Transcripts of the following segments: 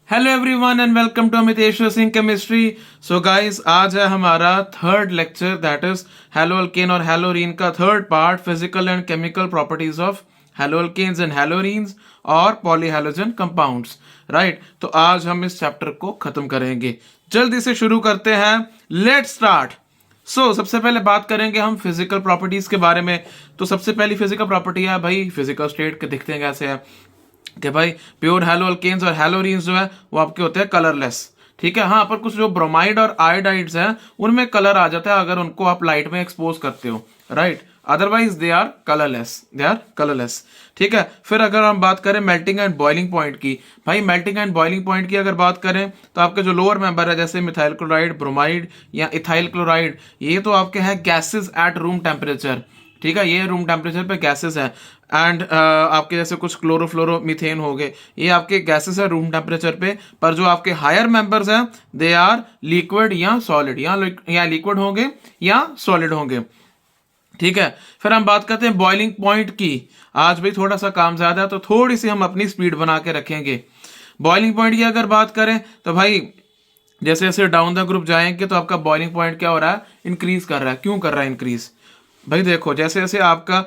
Hello everyone and welcome to Amitesh Singh chemistry. So guys, आज है हमारा third lecture, that is haloalkane और haloarene का third part, physical and chemical properties of haloalkanes and haloarenes और polyhalogen compounds. Right, तो आज हम इस चैप्टर को खत्म करेंगे। जल्दी से शुरू करते हैं, लेट्स स्टार्ट। सबसे पहले बात करेंगे हम फिजिकल प्रॉपर्टीज के बारे में। तो सबसे पहली फिजिकल प्रॉपर्टी है भाई, फिजिकल स्टेट के दिखते हैं कैसे है कि भाई प्योर हैलो अल्केन्स और हैलोरीन्स जो है वो आपके होते हैं कलरलेस। ठीक है, हाँ, पर कुछ जो ब्रोमाइड और आयोडाइड्स हैं उनमें कलर आ जाता है अगर उनको आप लाइट में एक्सपोज करते हो। Right, otherwise they are colourless. ठीक है, फिर अगर हम बात करें मेल्टिंग एंड बॉइलिंग पॉइंट की, भाई मेल्टिंग एंड बॉइलिंग पॉइंट की अगर बात करें तो आपके जो लोअर मेंबर है जैसे मिथाइल क्लोराइड, ब्रोमाइड या इथाइल क्लोराइड, ये तो आपके हैं गैसेस एट रूम टेम्परेचर। ठीक है, ये रूम टेम्परेचर पे गैसेस है। एंड आपके जैसे कुछ क्लोरोफ्लोरो मीथेन हो गए, ये आपके गैसेस है रूम टेम्परेचर पे। पर जो आपके हायर मेंबर्स हैं दे आर लिक्विड या सॉलिड, या लिक्विड होंगे या सॉलिड होंगे। ठीक है, फिर हम बात करते हैं बॉइलिंग पॉइंट की। आज भाई थोड़ा सा काम ज्यादा है तो थोड़ी सी हम अपनी स्पीड बना के रखेंगे। बॉइलिंग पॉइंट की अगर बात करें तो भाई जैसे जैसे डाउन द ग्रुप जाएंगे तो आपका बॉइलिंग पॉइंट क्या हो रहा है, इंक्रीज कर रहा है। क्यों कर रहा है इंक्रीज? भाई देखो, जैसे जैसे आपका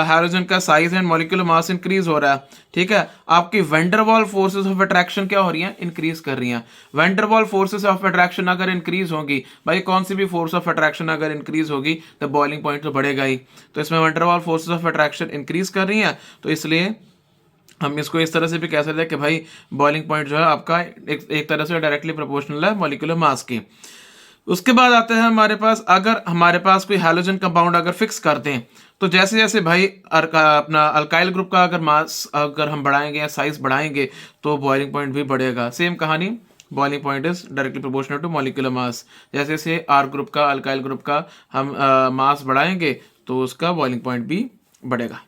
हाइड्रोजन का size and molecular mass increase हो रहा है, ठीक है, आपकी वेंडरवॉल फोर्सेस ऑफ अट्रैक्शन क्या हो रही हैं, इंक्रीज कर रही हैं। वेंडरवॉल फोर्सेस ऑफ अट्रैक्शन अगर इंक्रीज होगी, भाई कौन सी भी फोर्स ऑफ अट्रैक्शन अगर इंक्रीज होगी तो बॉइलिंग पॉइंट तो बढ़ेगा ही। तो इसमें Van der Waals forces of attraction increase कर रही हैं, तो इसलिए हम इसको इस तरह से भी कह सकते हैं कि भाई बॉइलिंग पॉइंट जो है आपका एक तरह से डायरेक्टली प्रोपोर्शनल है मॉलिक्यूलर मास की। उसके बाद आते हैं हमारे पास, अगर हमारे पास कोई हैलोजन कंपाउंड अगर फिक्स करते हैं तो जैसे जैसे भाई अपना अल्काइल ग्रुप का अगर मास अगर हम बढ़ाएंगे या साइज बढ़ाएंगे तो बॉइलिंग पॉइंट भी बढ़ेगा। सेम कहानी, boiling point is directly proportional to molecular mass. जैसे जैसे आर ग्रुप का, अल्काइल ग्रुप का हम मास बढ़ाएंगे तो उसका बॉइलिंग पॉइंट भी बढ़ेगा।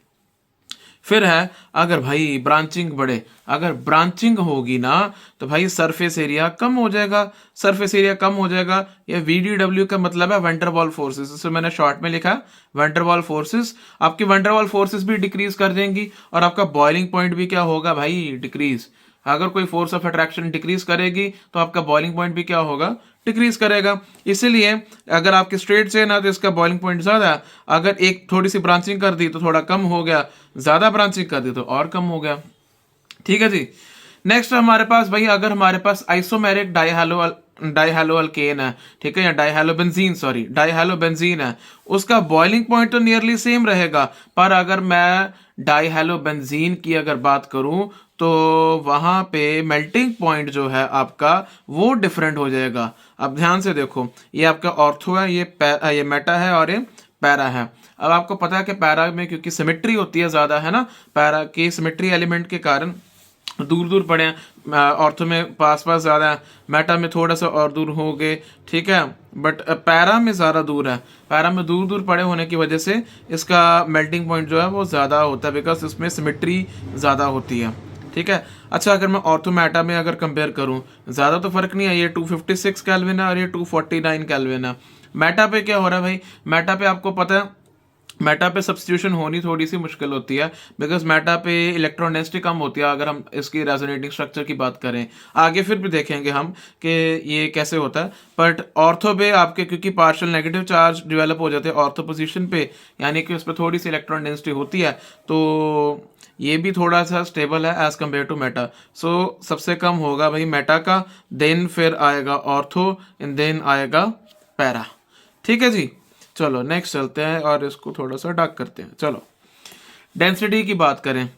फिर है, अगर भाई ब्रांचिंग बढ़े, अगर ब्रांचिंग होगी ना तो भाई सरफेस एरिया कम हो जाएगा। सरफेस एरिया कम हो जाएगा, ये VDW का मतलब है वेंडरवॉल फोर्सेस। इससे मैंने शॉर्ट में लिखा वेंडरवॉल फोर्सेस। आपकी वेंडरवॉल फोर्सेस भी डिक्रीज कर देंगी और आपका बॉइलिंग पॉइंट भी क्या होगा भाई, डिक्रीज। अगर कोई फोर्स ऑफ अट्रैक्शन डिक्रीज करेगी तो आपका बॉइलिंग पॉइंट भी क्या होगा, डिक्रीज करेगा। इसीलिए अगर आपके स्ट्रेट चेन है तो इसका बॉइलिंग पॉइंट ज्यादा है, अगर एक थोड़ी सी ब्रांचिंग कर दी तो थोड़ा कम हो गया, ज्यादा ब्रांचिंग कर दी तो और कम हो गया। ठीक है जी। नेक्स्ट हमारे पास भाई, अगर हमारे पास आइसोमेरिक डाइहैलोअल्केन है, ठीक है, या डाइहैलोबेंजीन है, उसका बॉइलिंग पॉइंट तो नियरली सेम रहेगा। पर अगर मैं डाइहैलोबेंजीन की अगर बात करूं तो वहां पे मेल्टिंग पॉइंट जो है आपका वो डिफरेंट हो जाएगा। अब ध्यान से देखो, ये आपका ऑर्थो है, ये मेटा है और ये पैरा है। अब आपको पता है कि पैरा में क्योंकि सिमेट्री होती है ज्यादा, है ना, पैरा की सिमेट्री एलिमेंट के कारण दूर दूर पड़े हैं, ऑर्थो में पास पास ज्यादा है, मेटा में थोड़ा सा और दूर हो गए। ठीक है, बट पैरा में ज्यादा दूर है। पैरा में दूर दूर पड़े होने की वजह से इसका मेल्टिंग पॉइंट जो है वो ज्यादा होता है, बिकॉज इसमें सिमेट्री ज्यादा होती है। ठीक है, अच्छा, अगर मैं ऑर्थो मेटा में अगर कंपेयर करूं, ज्यादा तो फर्क नहीं है, ये 256 केल्विन है और ये 249 केल्विन है। मेटा पे क्या हो रहा है भाई, मेटा पे आपको पता है मेटा पे सब्स्टिट्यूशन होनी थोड़ी सी मुश्किल होती है, बिकॉज मेटा पे इलेक्ट्रॉन डेंसिटी कम होती है। अगर हम इसकी रेजोनेटिंग स्ट्रक्चर की बात करें, आगे फिर भी देखेंगे हम कि ये कैसे होता है। बट ऑर्थो पे आपके क्योंकि पार्शियल नेगेटिव चार्ज डेवलप हो जाते हैं ऑर्थो पोजीशन पे, यानी कि उस पर थोड़ी सी इलेक्ट्रॉन डेंसिटी होती है, तो ये भी थोड़ा सा स्टेबल है एज कम्पेयर टू मेटा। सो सबसे कम होगा भाई मेटा का, देन फिर आएगा ऑर्थो एंड देन आएगा पैरा। ठीक है जी, चलो नेक्स्ट चलते हैं और इसको थोड़ा सा डार्क करते हैं। चलो डेंसिटी की बात करें,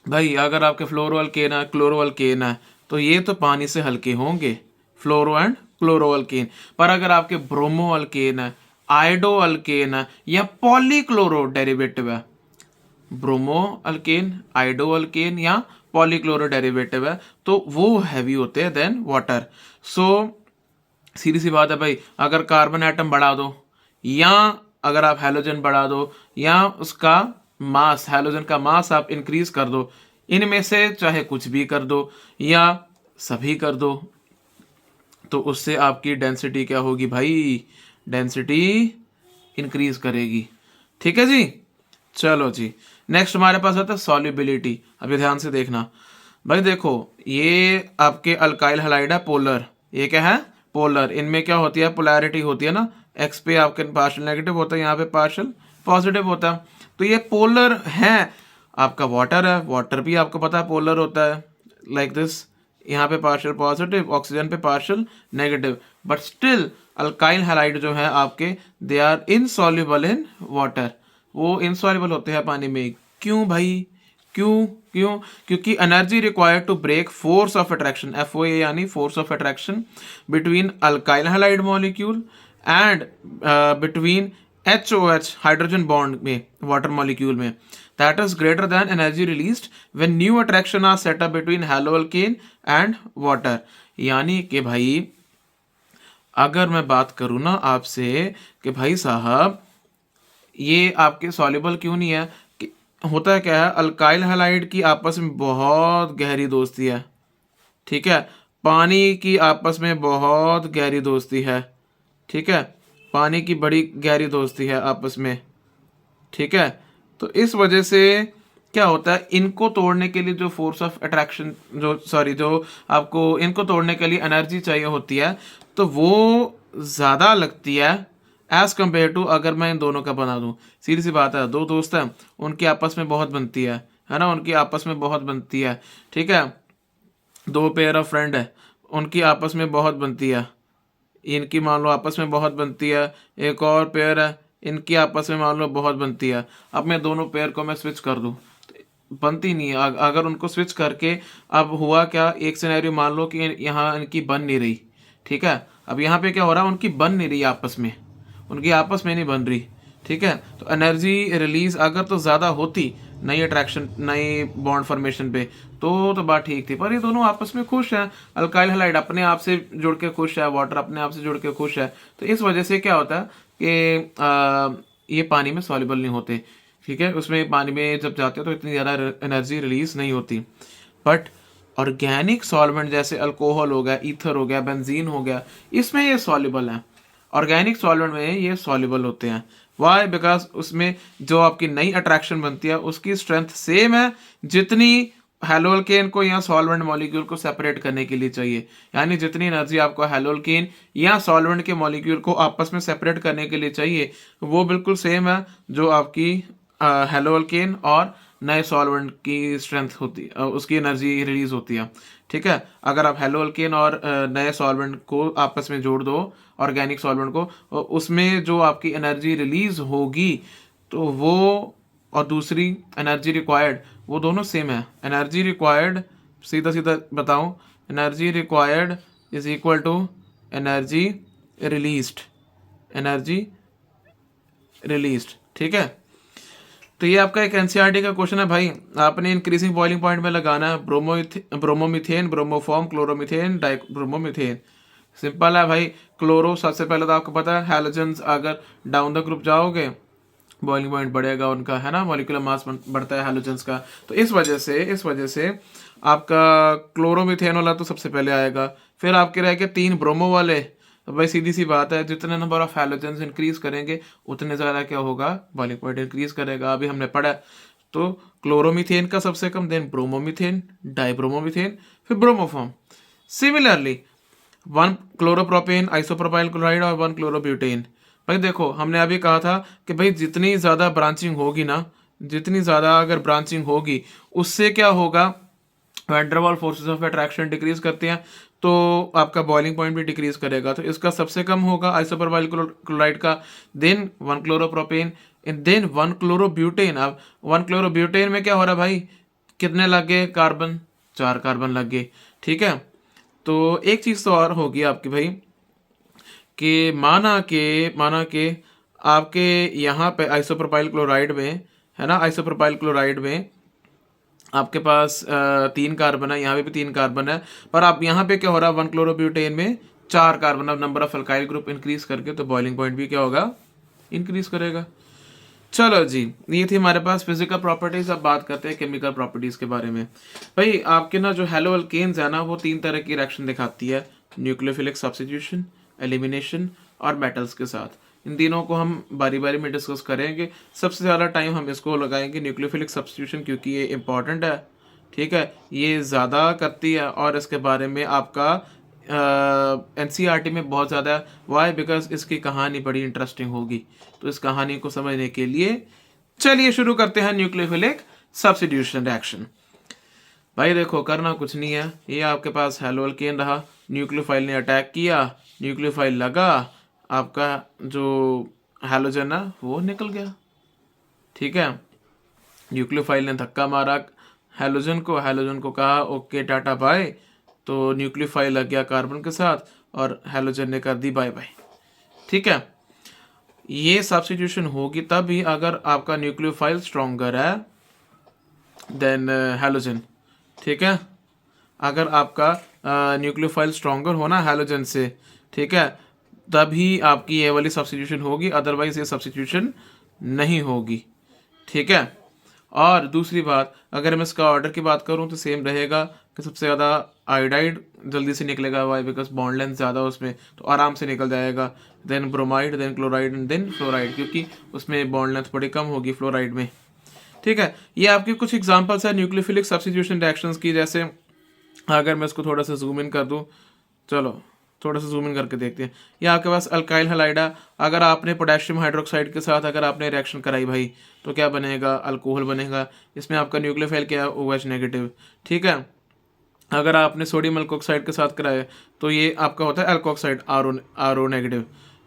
भाई अगर आपके फ्लोरोअल्केन है, क्लोरोअल्केन है, तो ये तो पानी से हल्के होंगे, फ्लोरो एंड क्लोरोअल्केन। पर अगर आपके ब्रोमोअल्केन है, आयोडोअल्केन है या पॉलीक्लोरो डेरिवेटिव है, ब्रोमोअल्केन, आयोडोअल्केन या पॉलीक्लोरो डेरिवेटिव है, तो वो हैवी होते हैं देन वाटर। सो सीधी सी बात है भाई, अगर कार्बन एटम बढ़ा दो या अगर आप हैलोजन बढ़ा दो या उसका मास, हैलोजन का मास आप इंक्रीज कर दो, इनमें से चाहे कुछ भी कर दो या सभी कर दो, तो उससे आपकी डेंसिटी क्या होगी भाई, डेंसिटी इंक्रीज करेगी। ठीक है जी, चलो जी। नेक्स्ट हमारे पास आता है सॉल्युबिलिटी। अभी ध्यान से देखना भाई देखो, ये आपके अल्काइल हैलाइड है पोलर, ये क्या है पोलर। इनमें क्या होती है, पोलैरिटी होती है ना, एक्स पे आपके पार्शियल नेगेटिव होता है, यहाँ पे पार्शियल पॉजिटिव होता है। तो ये पोलर है। आपका वाटर है, वाटर भी आपको पता है पोलर होता है, लाइक दिस, यहाँ पे पार्शियल पॉजिटिव, ऑक्सीजन पे partial negative. But still alkyl halide जो है आपके, they are insoluble in water, वो इनसॉल्युबल होते हैं पानी में। क्यों भाई, क्यों क्यों? क्योंकि energy required to break force of attraction, FOA यानी force of attraction, between alkyl halide molecule and between HOH hydrogen bond में, वाटर मॉलिक्यूल में, that is greater than energy released when new attraction are set up between haloalkane and water. यानी कि भाई अगर मैं बात करूँ ना आपसे कि भाई साहब ये आपके सॉल्युबल क्यों नहीं है, कि होता है क्या है, अल्काइल हैलाइड की आपस में बहुत गहरी दोस्ती है, ठीक है, पानी की आपस में बहुत गहरी दोस्ती है, ठीक है, पानी की बड़ी गहरी दोस्ती है आपस में, ठीक है। तो इस वजह से क्या होता है, इनको तोड़ने के लिए जो फोर्स ऑफ अट्रैक्शन, जो सॉरी जो आपको इनको तोड़ने के लिए एनर्जी चाहिए होती है, तो वो ज़्यादा लगती है एज कम्पेयर टू अगर मैं इन दोनों का बना दूँ। सीधी सी बात है, दो दोस्त हैं, उनकी आपस में बहुत बनती है ना, उनकी आपस में बहुत बनती है, ठीक है। दो पेयर ऑफ फ्रेंड है, उनकी आपस में बहुत बनती है, इनकी मान लो आपस में बहुत बनती है। एक और पेयर है, इनकी आपस में मान लो बहुत बनती है। अब मैं दोनों पेयर को मैं स्विच कर दूं, बनती नहीं है। अगर उनको स्विच करके, अब हुआ क्या, एक सिनेरियो मान लो कि यहाँ इनकी बन नहीं रही, ठीक है। अब यहाँ पे क्या हो रहा है, उनकी बन नहीं रही आपस में, उनकी आपस में नहीं बन रही, ठीक है। तो एनर्जी रिलीज अगर तो ज़्यादा होती नई अट्रैक्शन, नई बॉन्ड फॉर्मेशन पे, तो बात ठीक थी। पर ये दोनों आपस में खुश हैं, अल्काइल हैलाइड अपने आप से जुड़ के खुश है, वाटर अपने आप से जुड़ के खुश है। तो इस वजह से क्या होता है कि ये पानी में सॉल्युबल नहीं होते, ठीक है। उसमें पानी में जब जाते हैं तो इतनी ज़्यादा एनर्जी रिलीज नहीं होती। बट ऑर्गेनिक सॉल्वेंट जैसे अल्कोहल हो गया, ईथर हो गया, बेंजीन हो गया, इसमें ये सॉल्युबल है। ऑर्गेनिक सॉल्वेंट में ये सॉल्युबल होते हैं। वाई? बिकॉज उसमें जो आपकी नई अट्रैक्शन बनती है उसकी स्ट्रेंथ सेम है जितनी हेलोल्केन को या सॉल्वेंट मॉलिक्यूल को सेपरेट करने के लिए चाहिए। यानी जितनी एनर्जी आपको हेलोल्केन या सॉल्वेंट के मॉलिक्यूल को आपस में सेपरेट करने के लिए चाहिए, वो बिल्कुल सेम है जो आपकी हेलोल्केन और नए सॉल्वेंट की स्ट्रेंथ होती है, उसकी एनर्जी रिलीज होती है, ठीक है। अगर आप हेलोल्केन और नए सॉल्वेंट को आपस में जोड़ दो, ऑर्गेनिक सॉल्वेंट को, उसमें जो आपकी एनर्जी रिलीज होगी तो वो, और दूसरी एनर्जी रिक्वायर्ड, वो दोनों सेम है। एनर्जी रिक्वायर्ड, सीधा सीधा बताऊं, energy required is equal to energy released, energy released, ठीक है। तो ये आपका एक एनसीईआरटी का क्वेश्चन है भाई। आपने इंक्रीजिंग बॉइलिंग पॉइंट में लगाना है ब्रोमोमीथेन, ब्रोमोफॉर्म, क्लोरोमीथेन, डाइब्रोमोमीथेन। सिंपल है भाई। क्लोरो सबसे पहले तो आपको पता है, हैलोजेंस अगर डाउन द ग्रुप जाओगे बॉइलिंग पॉइंट बढ़ेगा उनका, है ना, मॉलिक्यूलर मास बढ़ता है हैलोजेंस का। तो इस वजह से आपका क्लोरोमीथेन वाला तो सबसे पहले आएगा। फिर आपके रह गए 3 ब्रोमो वाले। तो भाई सीधी सी बात है, जितने नंबर ऑफ हैलोजेंस इंक्रीज करेंगे उतने ज़्यादा क्या होगा, बॉइलिंग पॉइंट इंक्रीज करेगा। अभी हमने पढ़ा। तो क्लोरोमीथेन का सबसे कम, देन ब्रोमोमीथेन, डाइब्रोमोमीथेन, फिर bromoform. Similarly 1 chloropropane, isopropyl chloride और 1 क्लोरोब्यूटेन। भाई देखो, हमने अभी कहा था कि भाई जितनी ज़्यादा ब्रांचिंग होगी ना, जितनी ज़्यादा अगर ब्रांचिंग होगी, उससे क्या होगा, वैंडरवाल फोर्सेस ऑफ अट्रैक्शन डिक्रीज करते हैं, तो आपका बॉइलिंग पॉइंट भी डिक्रीज करेगा। तो इसका सबसे कम होगा आइसोप्रोपाइल क्लोराइड का, देन 1 क्लोरोप्रोपेन, देन 1 क्लोरोब्यूटेन। अब 1 क्लोरोब्यूटेन में क्या हो रहा है भाई, कितने लग गए कार्बन, 4 कार्बन लग गए, ठीक है। तो एक चीज़ तो और होगी आपकी भाई, कि माना के आपके यहाँ पे आइसोप्रोपाइल क्लोराइड में, है ना, आइसोप्रोपाइल क्लोराइड में आपके पास 3 कार्बन है, यहाँ पे भी 3 कार्बन है, पर आप यहाँ पे क्या हो रहा है, 1 क्लोरोब्यूटेन में 4 कार्बन। अब number of alkyl group increase करके तो बॉइलिंग पॉइंट भी क्या होगा, इंक्रीज करेगा। चलो जी, ये थी हमारे पास फिजिकल प्रॉपर्टीज। अब बात करते हैं केमिकल प्रॉपर्टीज के बारे में। भाई आपके ना जो हेलो अल्केन्स है ना, वो 3 तरह की रिएक्शन दिखाती है, न्यूक्लियोफिलिक सब्स्टिट्यूशन, एलिमिनेशन और मेटल्स के साथ। इन तीनों को हम बारी बारी में डिस्कस करेंगे। सबसे ज़्यादा टाइम हम इसको लगाएंगे न्यूक्लियोफिलिक सब्स्टिट्यूशन, क्योंकि ये इंपॉर्टेंट है, ठीक है, ये ज़्यादा करती है और इसके बारे में आपका एनसीईआरटी में बहुत ज़्यादा। वाई? बिकॉज इसकी कहानी बड़ी इंटरेस्टिंग होगी। तो इस कहानी को समझने के लिए चलिए शुरू करते हैं न्यूक्लियोफिलिक सब्स्टिट्यूशन रिएक्शन। भाई देखो, करना कुछ नहीं है, ये आपके पास हेलो अल्केन रहा, न्यूक्लियोफाइल ने अटैक किया, न्यूक्लियोफाइल लगा, आपका जो हैलोजन है वो निकल गया। ठीक है, न्यूक्लियोफाइल ने धक्का मारा हैलोजन को कहा ओके टाटा बाय, तो न्यूक्लियोफाइल लग गया कार्बन के साथ और हैलोजन ने कर दी बाय बाय। ठीक है, ये सब्स्टिट्यूशन होगी तभी अगर आपका न्यूक्लियोफाइल स्ट्रॉन्गर है देन हैलोजन। ठीक है, अगर आपका न्यूक्लियोफाइल स्ट्रॉन्गर होना हैलोजन से, ठीक है, तभी आपकी ये वाली सब्स्टिट्यूशन होगी, अदरवाइज ये सब्स्टिट्यूशन नहीं होगी। ठीक है, और दूसरी बात, अगर मैं इसका ऑर्डर की बात करूं तो सेम रहेगा कि सबसे ज़्यादा आयोडाइड जल्दी से निकलेगा, वाई? बिकॉज बॉन्ड लेंथ ज़्यादा उसमें, तो आराम से निकल जाएगा। Then bromide, then chloride and then fluoride, क्योंकि उसमें बॉन्ड लेंथ बड़ी कम होगी फ्लोराइड में। ठीक है, ये आपकी कुछ एग्जांपल्स है न्यूक्लियोफिलिक सब्स्टिट्यूशन रिएक्शंस की। जैसे अगर मैं इसको थोड़ा सा जूम इन कर दूं, चलो थोड़ा सा जूम इन करके देखते हैं। ये आपके पास अल्काइल हैलाइड है, अगर आपने पोटेशियम हाइड्रोक्साइड के साथ अगर आपने रिएक्शन कराई भाई, तो क्या बनेगा? अल्कोहल बनेगा। इसमें आपका न्यूक्लियोफाइल क्या है? OH negative. ठीक है, अगर आपने सोडियम अल्कोक्साइड के साथ कराया तो ये आपका होता है अल्कोक्साइड, RO नेगेटिव,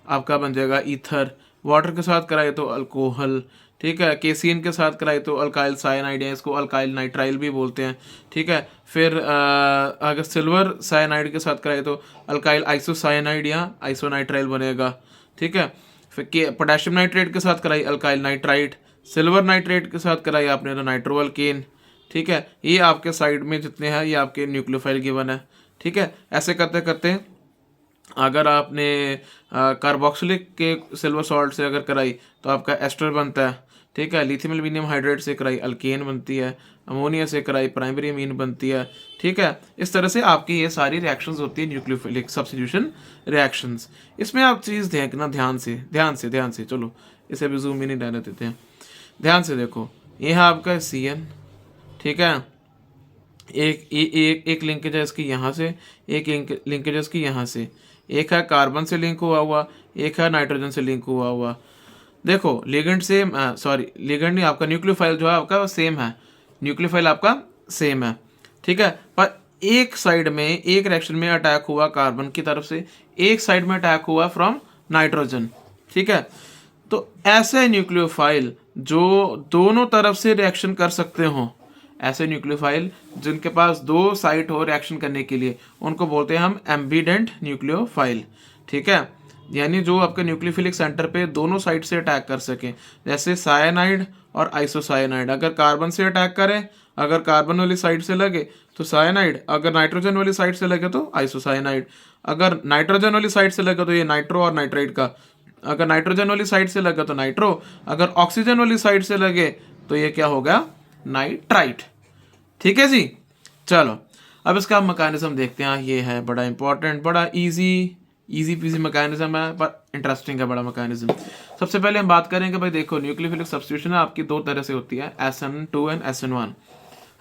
आपका बन जाएगा ईथर। वाटर के साथ कराए तो अल्कोहल। ठीक है, केसीन के साथ कराए तो अल्काइल साइनाइड है, इसको अल्काइल नाइट्राइल भी बोलते हैं। ठीक है, फिर अगर सिल्वर साइनाइड के साथ कराए तो अल्काइल आइसोसाइनाइड या आइसोनाइट्राइल बनेगा। ठीक है, फिर पोटेशियम नाइट्रेट के साथ कराई अल्काइल नाइट्राइट, सिल्वर नाइट्रेट के साथ कराई आपने तो नाइट्रोअल्केन। ठीक है, ये आपके साइड में जितने हैं ये आपके न्यूक्लियोफाइल गिवन है। ठीक है, ऐसे करते करते अगर आपने कार्बोक्सिलिक के सिल्वर सॉल्ट से अगर कराई तो आपका एस्टर बनता है। ठीक है, लिथियम एल्यूमिनियम हाइड्रेट से कराई अल्केन बनती है, अमोनिया से कराई प्राइमरी अमीन बनती है। ठीक है, इस तरह से आपकी ये सारी रिएक्शंस होती है न्यूक्लियोफिलिक सब्स्टिट्यूशन रिएक्शंस। इसमें आप चीज़ देखना ध्यान से चलो इसे भी जूम इन ही रहने देते हैं। ध्यान से देखो, ये है आपका CN। ठीक है, एक लिंकेज है इसकी यहाँ से, एक लिंकेज है इसकी यहाँ से, एक है कार्बन से लिंक हुआ, एक है नाइट्रोजन से लिंक हुआ। देखो लिगेंड सेम, सॉरी लिगेंड नहीं, आपका न्यूक्लियोफाइल जो है आपका सेम है, न्यूक्लियोफाइल आपका सेम है। ठीक है, पर एक साइड में एक रिएक्शन में अटैक हुआ कार्बन की तरफ से, एक साइड में अटैक हुआ फ्रॉम नाइट्रोजन। ठीक है, तो ऐसे न्यूक्लियोफाइल जो दोनों तरफ से रिएक्शन कर सकते हो, ऐसे न्यूक्लियोफाइल जिनके पास दो साइट हो रिएक्शन करने के लिए, उनको बोलते हैं हम एम्बिडेंट न्यूक्लियोफाइल। ठीक है, यानी जो आपके न्यूक्लियोफिलिक सेंटर पे दोनों साइड से अटैक कर सके, जैसे साइनाइड और आइसोसाइनाइड। अगर कार्बन से अटैक करें, अगर कार्बन वाली साइड से लगे तो साइनाइड, अगर नाइट्रोजन वाली साइड से लगे तो आइसोसाइनाइड, अगर नाइट्रोजन वाली साइड से लगे तो ये नाइट्रो और नाइट्राइड का, अगर नाइट्रोजन वाली साइड से लगे तो नाइट्रो, अगर ऑक्सीजन वाली साइड से लगे तो ये क्या होगा? नाइट्राइट। ठीक है जी, चलो अब इसका मैकेनिज्म देखते हैं। ये है बड़ा इंपॉर्टेंट, बड़ा इजी पीजी मैकेनिज्म है, पर इंटरेस्टिंग है बड़ा मैकेनिज्म। सबसे पहले हम बात करेंगे भाई, देखो न्यूक्लियोफिलिक सब्स्टिट्यूशन आपकी दो तरह से होती है, SN2 एंड SN1।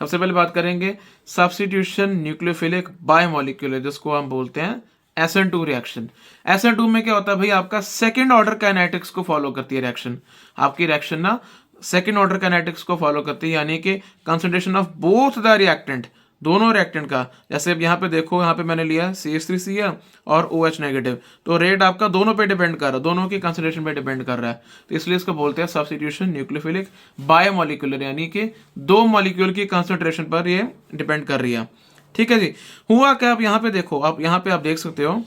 सबसे पहले बात करेंगे सब्स्टिट्यूशन न्यूक्लियोफिलिक बायोमोलिक्यूलर, जिसको हम बोलते हैं SN2 रिएक्शन। SN2 में क्या होता है भाई, आपका सेकेंड ऑर्डर काइनेटिक्स को फॉलो करती है रिएक्शन। आपकी रिएक्शन ना सेकेंड ऑर्डर काइनेटिक्स को फॉलो करती है, यानी कि concentration of both the reactant, दोनों रिएक्टेंट का। जैसे अब यहाँ पे देखो, यहाँ पे मैंने लिया CH3Cl और OH नेगेटिव, तो रेट आपका दोनों पे डिपेंड कर रहा है, दोनों की कंसंट्रेशन पे डिपेंड कर रहा है, तो इसलिए इसको बोलते हैं सब्स्टिट्यूशन न्यूक्लियोफिलिक बायोमोलिक्यूलर, यानी कि दो मॉलिक्यूल की कंसंट्रेशन पर ये डिपेंड कर रही है। ठीक है जी, हुआ क्या, आप यहाँ पे देखो, आप यहाँ पे आप देख सकते हो,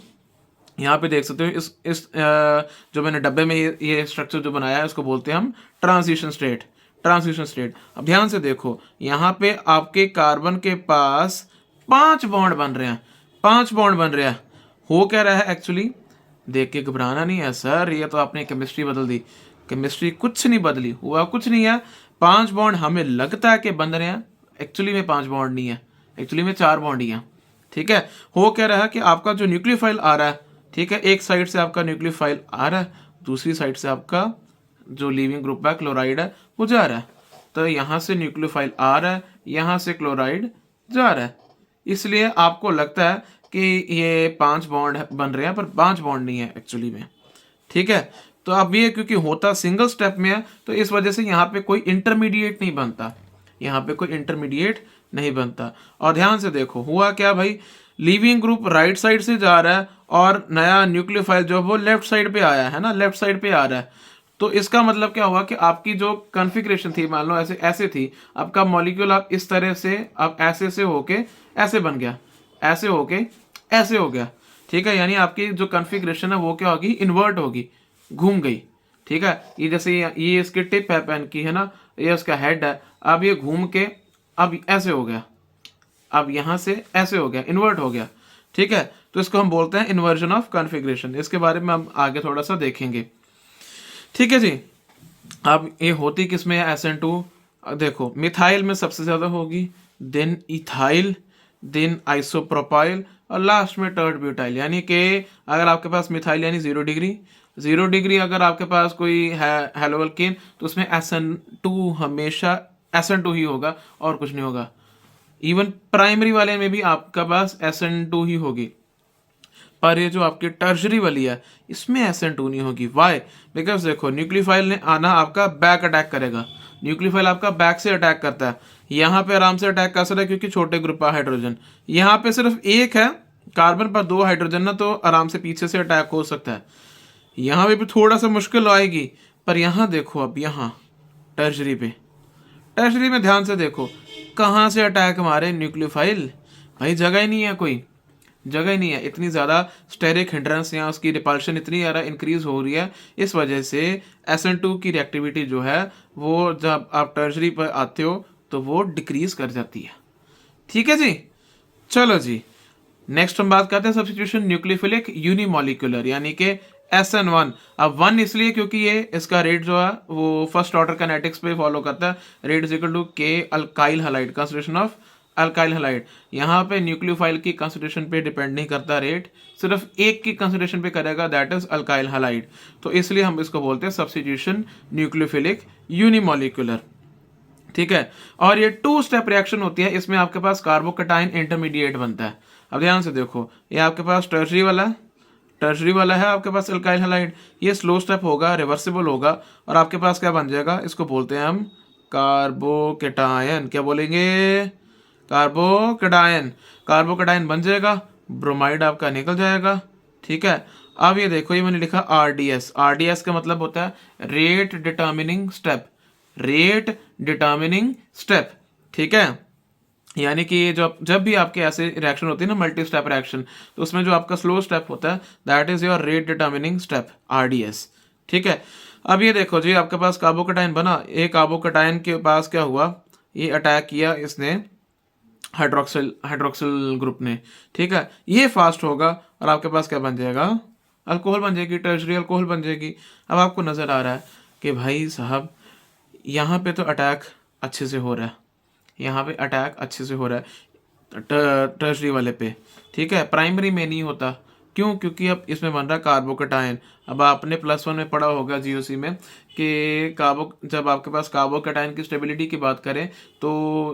यहाँ पे देख सकते हो इस जो मैंने डब्बे में ये स्ट्रक्चर जो बनाया है, उसको बोलते हैं हम ट्रांजिशन स्टेट। अब ध्यान से देखो, यहाँ पे आपके कार्बन के पास 5 बॉन्ड बन रहे हैं। हो क्या रहा है एक्चुअली, देख के घबराना नहीं है सर, ये तो आपने केमिस्ट्री बदल दी। केमिस्ट्री कुछ नहीं बदली, हुआ कुछ नहीं है। 5 बॉन्ड हमें लगता है कि बन रहे हैं, एक्चुअली में 5 बॉन्ड नहीं है, एक्चुअली में 4 बॉन्ड ही हैं। ठीक है, हो क्या रहा है कि आपका जो न्यूक्लियोफाइल आ रहा है, ठीक है, एक साइड से आपका न्यूक्लियोफाइल आ रहा है, दूसरी साइड से आपका जो लीविंग ग्रुप है क्लोराइड है वो जा रहा है। तो यहाँ से न्यूक्लियोफाइल आ रहा है, यहाँ से क्लोराइड जा रहा है, इसलिए आपको लगता है कि ये 5 बॉन्ड बन रहे हैं, पर 5 बॉन्ड नहीं है एक्चुअली में। ठीक है, तो अब ये क्योंकि होता सिंगल स्टेप में है, तो इस वजह से यहाँ पे कोई इंटरमीडिएट नहीं बनता, यहाँ पे कोई इंटरमीडिएट नहीं बनता। और ध्यान से देखो हुआ क्या भाई, लीविंग ग्रुप राइट साइड से जा रहा है और नया न्यूक्लियोफाइल जो वो लेफ्ट साइड पे आया है ना, लेफ्ट साइड पे आ रहा है। तो इसका मतलब क्या हुआ कि आपकी जो कॉन्फ़िगरेशन थी, मान लो ऐसे ऐसे थी, आपका मॉलिक्यूल आप इस तरह से, अब ऐसे से होके ऐसे बन गया, ऐसे होके ऐसे हो गया। ठीक है, यानी आपकी जो कॉन्फ़िगरेशन है वो क्या होगी, इन्वर्ट होगी, घूम गई। ठीक है, ये जैसे ये इसकी टिप है पेन की, है ना, ये उसका हेड है, अब ये घूम के अब ऐसे हो गया, अब यहां से ऐसे हो गया, इन्वर्ट हो गया। ठीक है, तो इसको हम बोलते हैं इन्वर्जन ऑफ कॉन्फ़िगरेशन। इसके बारे में हम आगे थोड़ा सा देखेंगे। ठीक है जी, अब ये होती किसमें है, SN2। देखो मिथाइल में सबसे ज्यादा होगी, देन इथाइल, देन आइसोप्रोपाइल, और लास्ट में टर्ड ब्यूटाइल। यानी कि अगर आपके पास मिथाइल यानी 0 डिग्री, 0 डिग्री अगर आपके पास कोई है हेलोअल्केन, तो उसमें SN2 हमेशा SN2 ही होगा और कुछ नहीं होगा। इवन प्राइमरी वाले में भी आपका पास SN2 ही होगी, पर ये जो आपकी टर्शरी वाली है इसमें SN2 नहीं होगी। वाई? बिकॉज देखो न्यूक्लियोफाइल ने आना आपका बैक अटैक करेगा, न्यूक्लियोफाइल आपका बैक से अटैक करता है। यहाँ पे आराम से अटैक कर सकता है क्योंकि छोटे ग्रुप का हाइड्रोजन, यहाँ पे सिर्फ एक है कार्बन पर 2 हाइड्रोजन ना, तो आराम से पीछे से अटैक हो सकता है। यहाँ पे भी थोड़ा सा मुश्किल आएगी, पर यहाँ देखो, अब यहाँ टर्शरी पे, टर्शरी में ध्यान से देखो कहाँ से अटैक मारे न्यूक्लियोफाइल, भाई जगह ही नहीं है, कोई जगह ही नहीं है। इतनी ज़्यादा स्टेरिक हिंड्रेंस या उसकी रिपल्शन इतनी ज़्यादा इंक्रीज हो रही है, इस वजह से SN2 की रिएक्टिविटी जो है वो जब आप टर्शरी पर आते हो तो वो डिक्रीज कर जाती है। ठीक है जी, चलो जी, नेक्स्ट हम बात करते हैं सब्स्टिट्यूशन न्यूक्लियोफिलिक यूनिमॉलिक्यूलर, यानी कि SN1। अब 1 इसलिए क्योंकि ये इसका रेट जो है वो फर्स्ट ऑर्डर काइनेटिक्स पे फॉलो करता है, rate is equal to K alkyl halide, concentration of alkyl halide. यहाँ पे न्यूक्लियोफाइल की कंसंट्रेशन पे डिपेंड नहीं करता रेट, सिर्फ एक की कंसंट्रेशन पे करेगा, दैट इज अल्काइल हैलाइड। तो इसलिए हम इसको बोलते हैं सब्स्टिट्यूशन न्यूक्लियोफिलिक यूनिमॉलिक्यूलर। ठीक है, और ये 2 स्टेप रिएक्शन होती है, इसमें आपके पास कार्बोकटाइन इंटरमीडिएट बनता है। अब ध्यान से देखो, ये आपके पास टर्शरी वाला है, टर्शरी वाला है आपके पास अल्काइल हैलाइड, ये स्लो स्टेप होगा, रिवर्सिबल होगा, और आपके पास क्या बन जाएगा, इसको बोलते हैं हम कार्बोकेटायन। क्या बोलेंगे, कार्बोकेटायन। कार्बोकेटायन बन जाएगा, ब्रोमाइड आपका निकल जाएगा। ठीक है, अब ये देखो, ये मैंने लिखा RDS। RDS का मतलब होता है rate determining step, rate determining step. ठीक है, यानी कि जब भी आपके ऐसे रिएक्शन होती है ना, मल्टी स्टेप रिएक्शन, तो उसमें जो आपका स्लो स्टेप होता है that is your rate determining step, RDS। ठीक है, अब ये देखो जी, आपके पास कार्बोकेटाइन बना, एक कार्बोकेटाइन के पास क्या हुआ, ये अटैक किया इसने हाइड्रोक्सिल हाइड्रोक्सिल ग्रुप ने। ठीक है, ये फास्ट होगा और आपके पास क्या बन जाएगा, अल्कोहल बन जाएगी, टर्शरी अल्कोहल बन जाएगी। अब आपको नजर आ रहा है कि भाई साहब यहाँ पे तो अटैक अच्छे से हो रहा है, यहाँ पे अटैक अच्छे से हो रहा है टर्शरी वाले पे। ठीक है, प्राइमरी में नहीं होता, क्यों, क्योंकि अब इसमें बन रहा है कार्बोकेटायन। अब आपने +1 में पढ़ा होगा GOC में कि जब आपके पास कार्बोकेटायन की स्टेबिलिटी की बात करें तो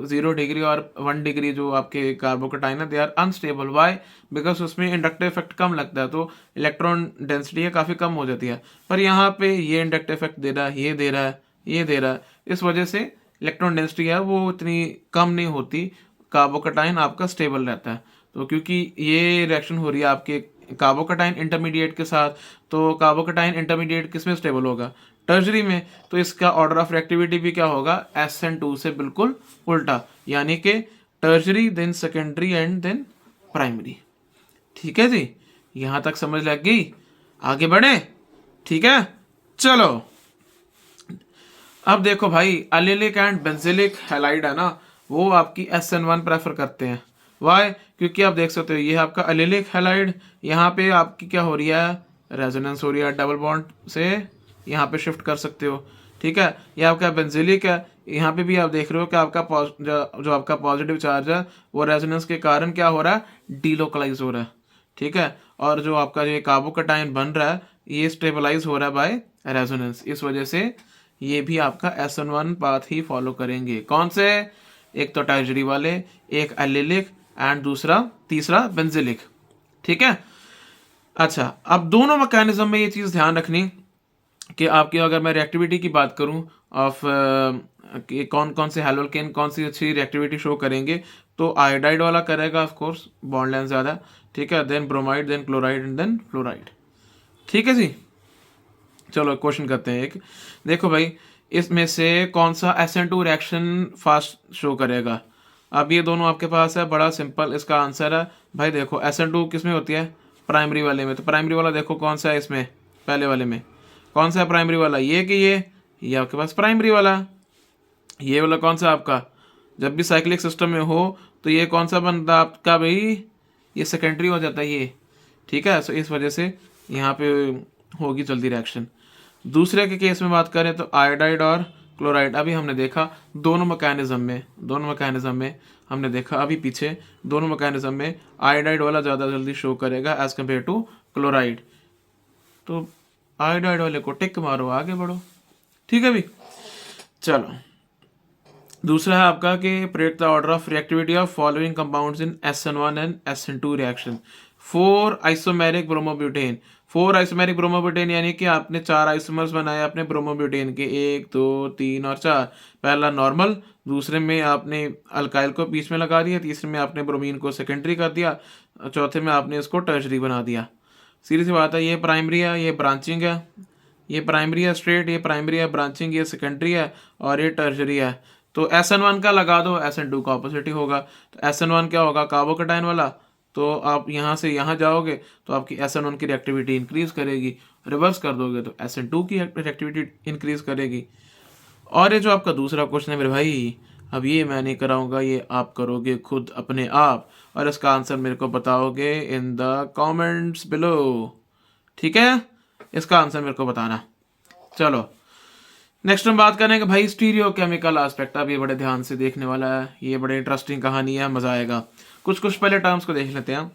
0 डिग्री और 1 डिग्री जो आपके कार्बोकेटायन है they are unstable. Why? Because उसमें इंडक्टिव इफेक्ट कम लगता है, तो इलेक्ट्रॉन डेंसिटी है काफ़ी कम हो जाती है। पर यहाँ पे ये इंडक्टिव इफेक्ट दे रहा है, ये दे रहा है, ये दे रहा है, इस वजह से इलेक्ट्रॉन डेंसिटी है वो इतनी कम नहीं होती, कार्बोकेटायन आपका स्टेबल रहता है। तो क्योंकि ये रिएक्शन हो रही है आपके कार्बोकेटाइन इंटरमीडिएट के साथ, तो कार्बोकेटाइन इंटरमीडिएट किस में स्टेबल होगा, टर्शरी में, तो इसका ऑर्डर ऑफ रिएक्टिविटी भी क्या होगा, SN2 से बिल्कुल उल्टा, यानी कि tertiary then secondary and then primary. ठीक है जी, यहां तक समझ लग गई, आगे बढ़े। ठीक है, चलो अब देखो भाई, एलिलिक एंड बेंजिलिक हैलाइड है ना, वो आपकी SN1 प्रेफर करते हैं। वाई? क्योंकि आप देख सकते हो ये आपका एलिलिक हैलाइड, यहाँ पे आपकी क्या हो रही है, रेजोनेंस हो रही है, डबल बॉन्ड से यहाँ पे शिफ्ट कर सकते हो। ठीक है, ये आपका बेंजिलिक है, यहाँ पे भी आप देख रहे हो कि आपका जो आपका पॉजिटिव चार्ज है वो रेजोनेंस के कारण क्या हो रहा है, डीलोकलाइज हो रहा है। ठीक है, और जो आपका ये कार्बोकेटाइन बन रहा है ये स्टेबलाइज हो रहा है बाय रेजोनेंस, इस वजह से ये भी आपका SN1 पाथ ही फॉलो करेंगे। कौन से? एक तो टर्शरी वाले, एक एलिलिक एंड तीसरा बेंजिलिक। ठीक है। अच्छा, अब दोनों मैकेनिज्म में ये चीज़ ध्यान रखनी कि आपकी, अगर मैं रिएक्टिविटी की बात करूं ऑफ कि कौन कौन से हैलोल्केन कौन सी अच्छी रिएक्टिविटी शो करेंगे, तो आयोडाइड वाला करेगा ऑफ कोर्स, बॉन्ड लेंथ ज़्यादा। ठीक है, then bromide, then chloride and then fluoride. ठीक है जी। चलो क्वेश्चन करते हैं एक। देखो भाई, इसमें से कौन सा SN2 रिएक्शन फास्ट शो करेगा? अब ये दोनों आपके पास है, बड़ा सिंपल इसका आंसर है भाई। देखो SN2 किस में होती है? प्राइमरी वाले में। तो प्राइमरी वाला देखो कौन सा है इसमें, पहले वाले में कौन सा है प्राइमरी वाला? ये कि ये आपके पास प्राइमरी वाला। ये वाला कौन सा आपका? जब भी साइक्लिक सिस्टम में हो तो ये कौन सा बनता आपका भाई? ये सेकेंडरी हो जाता है ये। ठीक है, सो इस वजह से यहाँ पे होगी जल्दी रिएक्शन। दूसरे के केस में बात करें तो आयोडाइड और क्लोराइड, अभी हमने देखा दोनों मैकेनिज्म में हमने देखा अभी पीछे, दोनों मैकेनिज्म में आयोडाइड वाला ज़्यादा जल्दी शो करेगा एज कम्पेयर टू क्लोराइड। तो आयोडाइड वाले को टिक मारो, आगे बढ़ो। ठीक है भी। चलो, दूसरा है आपका कि predict the order of reactivity of following compounds in SN1 and SN2 reaction. 4 isomeric bromobutane. 4 isomeric bromobutane यानी कि आपने 4 आइसोमर्स बनाए अपने ब्रोमोब्यूटेन के, 1 2 3 और 4। पहला नॉर्मल, दूसरे में आपने अल्काइल को बीच में लगा दिया, तीसरे में आपने ब्रोमीन को सेकेंडरी कर दिया, चौथे में आपने इसको टर्शरी बना दिया। सीधी सी बात है, ये प्राइमरी है, ये ब्रांचिंग है। ये प्राइमरी है स्ट्रेट, ये प्राइमरी है ब्रांचिंग, ये सेकेंडरी है और ये टर्शरी है। तो SN1 का लगा दो, SN2 का ऑपोजिट ही होगा। तो SN1 क्या होगा? कार्बोकेटाइन वाला। तो आप यहाँ से यहाँ जाओगे तो आपकी SN1 की रिएक्टिविटी इंक्रीज करेगी, रिवर्स कर दोगे तो SN2 की रिएक्टिविटी इंक्रीज करेगी। और ये जो आपका दूसरा क्वेश्चन है मेरे भाई, अब ये मैं नहीं कराऊंगा, ये आप करोगे खुद अपने आप, और इसका आंसर मेरे को बताओगे इन द कमेंट्स बिलो। ठीक है, इसका आंसर मेरे को बताना। चलो नेक्स्ट हम बात करेंगे भाई स्टीरियो केमिकल एस्पेक्ट। अब ये बड़े ध्यान से देखने वाला है, ये बड़े इंटरेस्टिंग कहानी है, मजा आएगा। कुछ पहले टर्म्स को देख लेते हैं।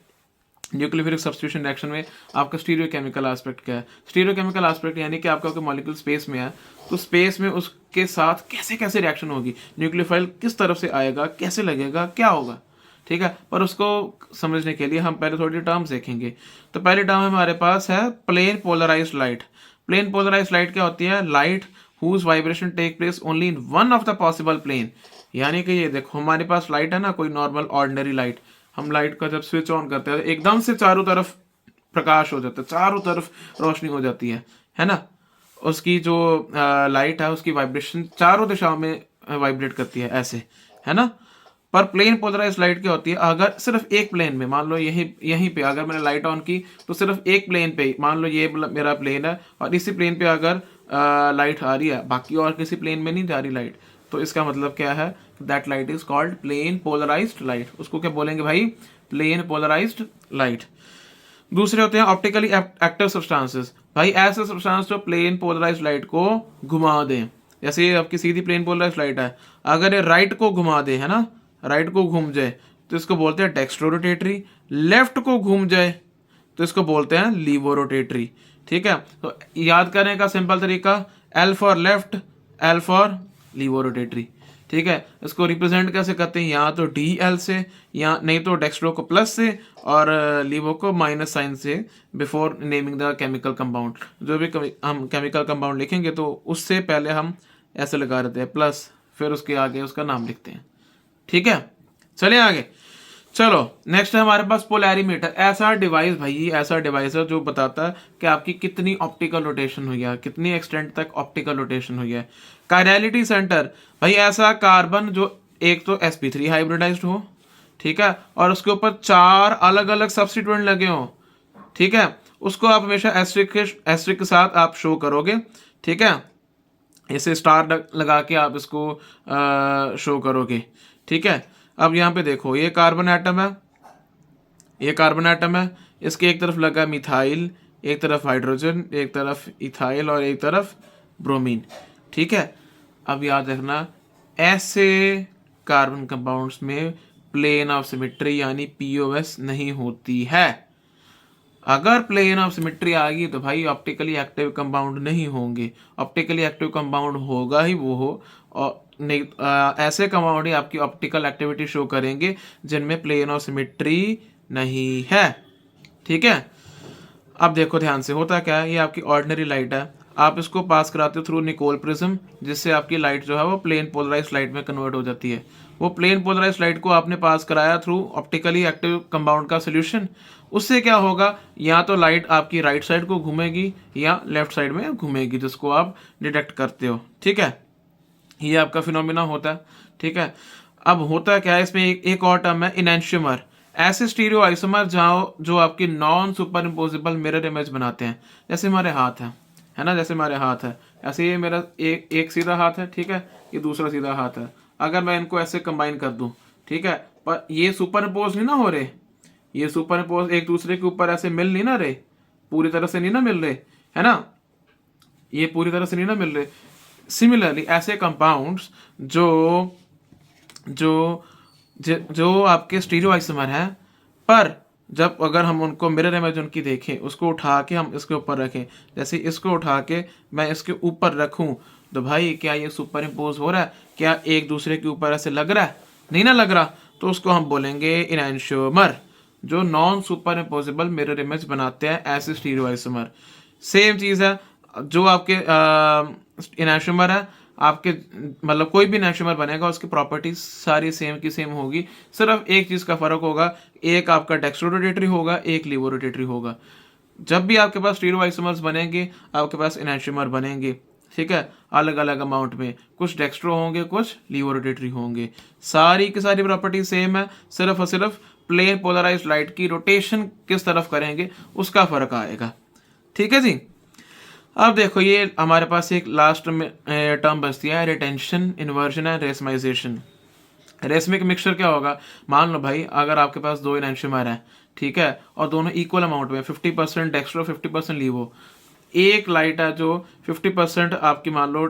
न्यूक्लियोफिलिक सब्स्टिट्यूशन रिएक्शन में आपका स्टीरियो केमिकल एस्पेक्ट क्या है? स्टीरियो केमिकल एस्पेक्ट यानी कि आपका मॉलिक्यूल स्पेस में है, तो स्पेस में उसके साथ कैसे कैसे रिएक्शन होगी, न्यूक्लियोफाइल किस तरफ से आएगा, कैसे लगेगा, क्या होगा। ठीक है, पर उसको समझने के लिए हम पहले थोड़ी टर्म्स देखेंगे। तो पहली टर्म हमारे पास है plane polarized light. Plane polarized light क्या होती है? Light whose vibration take place only in one of the possible plane। यानी कि ये देखो हमारे पास लाइट है ना, कोई नॉर्मल ऑर्डिनरी लाइट, हम लाइट का जब स्विच ऑन करते हैं एकदम से चारों तरफ प्रकाश हो जाता है, चारों तरफ रोशनी हो जाती है ना। उसकी जो लाइट है उसकी वाइब्रेशन चारों दिशाओं में वाइब्रेट करती है ऐसे, है ना। पर प्लेन पोलराइज लाइट क्या होती है? अगर सिर्फ एक प्लेन में, मान लो यहीं पे अगर मैंने लाइट ऑन की तो सिर्फ एक प्लेन पे, मान लो ये मेरा प्लेन है और इसी प्लेन पे अगर लाइट आ रही है, बाकी और किसी प्लेन में नहीं जा रही लाइट, तो इसका मतलब क्या है? That light is called plane polarized light. उसको क्या बोलेंगे भाई? Plane polarized light. दूसरे होते हैं ऑप्टिकली एक्टिव सब्सटेंसेस। भाई ऐसे सब्सटेंस जो प्लेन पोलराइज्ड लाइट को घुमा दें। जैसे ये आपकी सीधी प्लेन पोलराइज्ड लाइट है, अगर ये राइट को घुमा दे, है ना, राइट को घूम जाए तो इसको बोलते हैं डेक्स्ट्रोरोटेटरी। लेफ्ट को घूम जाए तो इसको बोलते हैं लीवोरोटेटरी। ठीक है, तो याद करने का सिंपल तरीका, L for left, L for levorotatory. ठीक है, इसको रिप्रेजेंट कैसे करते हैं? या तो DL से, या नहीं तो डेक्स्ट्रो को प्लस से और लीवो को माइनस साइन से, before naming the chemical compound. जो भी हम केमिकल कंपाउंड लिखेंगे तो उससे पहले हम ऐसे लगा देते हैं प्लस, फिर उसके आगे उसका नाम लिखते हैं। ठीक है, चलिए आगे। चलो नेक्स्ट है हमारे पास पोलैरीमीटर। ऐसा डिवाइस भाई, ऐसा डिवाइस है जो बताता है कि आपकी कितनी ऑप्टिकल रोटेशन हुई है, कितनी एक्सटेंट तक ऑप्टिकल रोटेशन हुई है। कायरलिटी सेंटर भाई, ऐसा कार्बन जो एक तो sp3 हाइब्रिडाइज्ड हो, ठीक है, और उसके ऊपर 4 अलग अलग सब्स्टिट्यूएंट लगे हो, ठीक है, उसको आप हमेशा एस्ट्रिक के साथ आप शो करोगे। ठीक है, ऐसे स्टार लगा के आप इसको शो करोगे। ठीक है, अब यहाँ पे देखो ये कार्बन एटम है, ये कार्बन एटम है, इसके एक तरफ लगा मिथाइल, एक तरफ हाइड्रोजन, एक तरफ इथाइल और एक तरफ ब्रोमीन। ठीक है, अब याद रखना ऐसे कार्बन कंपाउंड्स में प्लेन ऑफ सिमेट्री यानी POS नहीं होती है। अगर प्लेन ऑफ सिमेट्री आ गई तो भाई ऑप्टिकली एक्टिव कंपाउंड नहीं होंगे। ऑप्टिकली एक्टिव कंपाउंड होगा ही वो हो, और ऐसे कंपाउंड ही आपकी ऑप्टिकल एक्टिविटी शो करेंगे जिनमें प्लेन और सिमेट्री नहीं है। ठीक है, अब देखो ध्यान से, होता क्या है, ये आपकी ऑर्डिनरी लाइट है, आप इसको पास कराते हो थ्रू निकोल प्रिज्म, जिससे आपकी लाइट जो है वो प्लेन पोलराइज लाइट में कन्वर्ट हो जाती है। वो प्लेन पोलराइज लाइट को आपने पास कराया थ्रू ऑप्टिकली एक्टिव कंपाउंड का सोल्यूशन, उससे क्या होगा, या तो लाइट आपकी राइट साइड को घूमेगी या लेफ्ट साइड में घूमेगी, जिसको आप डिटेक्ट करते हो। ठीक है, ये आपका फिनोमिना होता है। ठीक है, अब होता क्या है इसमें, एक और टर्म है इनैंशियोमर। ऐसे स्टीरियो आइसोमर जहाँ जो आपकी non super imposable mirror image बनाते हैं, जैसे हमारे हाथ है ना, जैसे हमारे हाथ है, ऐसे ये मेरा एक सीधा हाथ है, ठीक है, ये दूसरा सीधा हाथ है। अगर मैं इनको ऐसे कंबाइन कर दूं, ठीक है, पर ये सुपर इम्पोज नहीं ना हो रहे, ये सुपर इम्पोज एक दूसरे के ऊपर ऐसे मिल नहीं ना रहे, पूरी तरह से नहीं ना मिल रहे, है ना, ये पूरी तरह से नहीं ना मिल रहे। सिमिलरली ऐसे कंपाउंड्स जो जो जो आपके स्टीरियो आइसोमर हैं, पर जब अगर हम उनको मिरर इमेज उनकी देखें, उसको उठा के हम इसके ऊपर रखें, जैसे इसको उठा के मैं इसके ऊपर रखूं, तो भाई क्या ये सुपर इम्पोज हो रहा है, क्या एक दूसरे के ऊपर ऐसे लग रहा है, नहीं ना लग रहा, तो उसको हम बोलेंगे इनैंशियोमर, जो non super imposable mirror image बनाते हैं ऐसे स्टीरियो आइसोमर। सेम चीज़ है, जो आपके इनैंशियोमर है, आपके मतलब कोई भी इनैंशियोमर बनेगा उसकी प्रॉपर्टीज सारी सेम की सेम होगी, सिर्फ एक चीज़ का फर्क होगा, एक आपका डेक्स्ट्रोरोटेटरी होगा, एक लीवोरोटेटरी होगा। जब भी आपके पास स्टीरियो आइसोमर्स बनेंगे, आपके पास इनैंशियोमर बनेंगे, ठीक है, अलग अलग अमाउंट में, कुछ डेक्स्ट्रो होंगे, कुछ लीवोरोटेटरी होंगे, सारी की सारी प्रॉपर्टी सेम है, सिर्फ और सिर्फ प्लेन पोलराइज्ड लाइट की रोटेशन किस तरफ करेंगे उसका फर्क आएगा। ठीक है जी, अब देखो ये हमारे पास एक लास्ट में टर्म बचती है, retention, inversion and racemisation. Racemic mixture क्या होगा, मान लो भाई अगर आपके पास दो इनैंशियोमर हैं, ठीक है, और दोनों इक्वल अमाउंट में, 50% डेक्स्ट्रो 50% लीवो, एक लाइट है जो 50% आपकी मान लो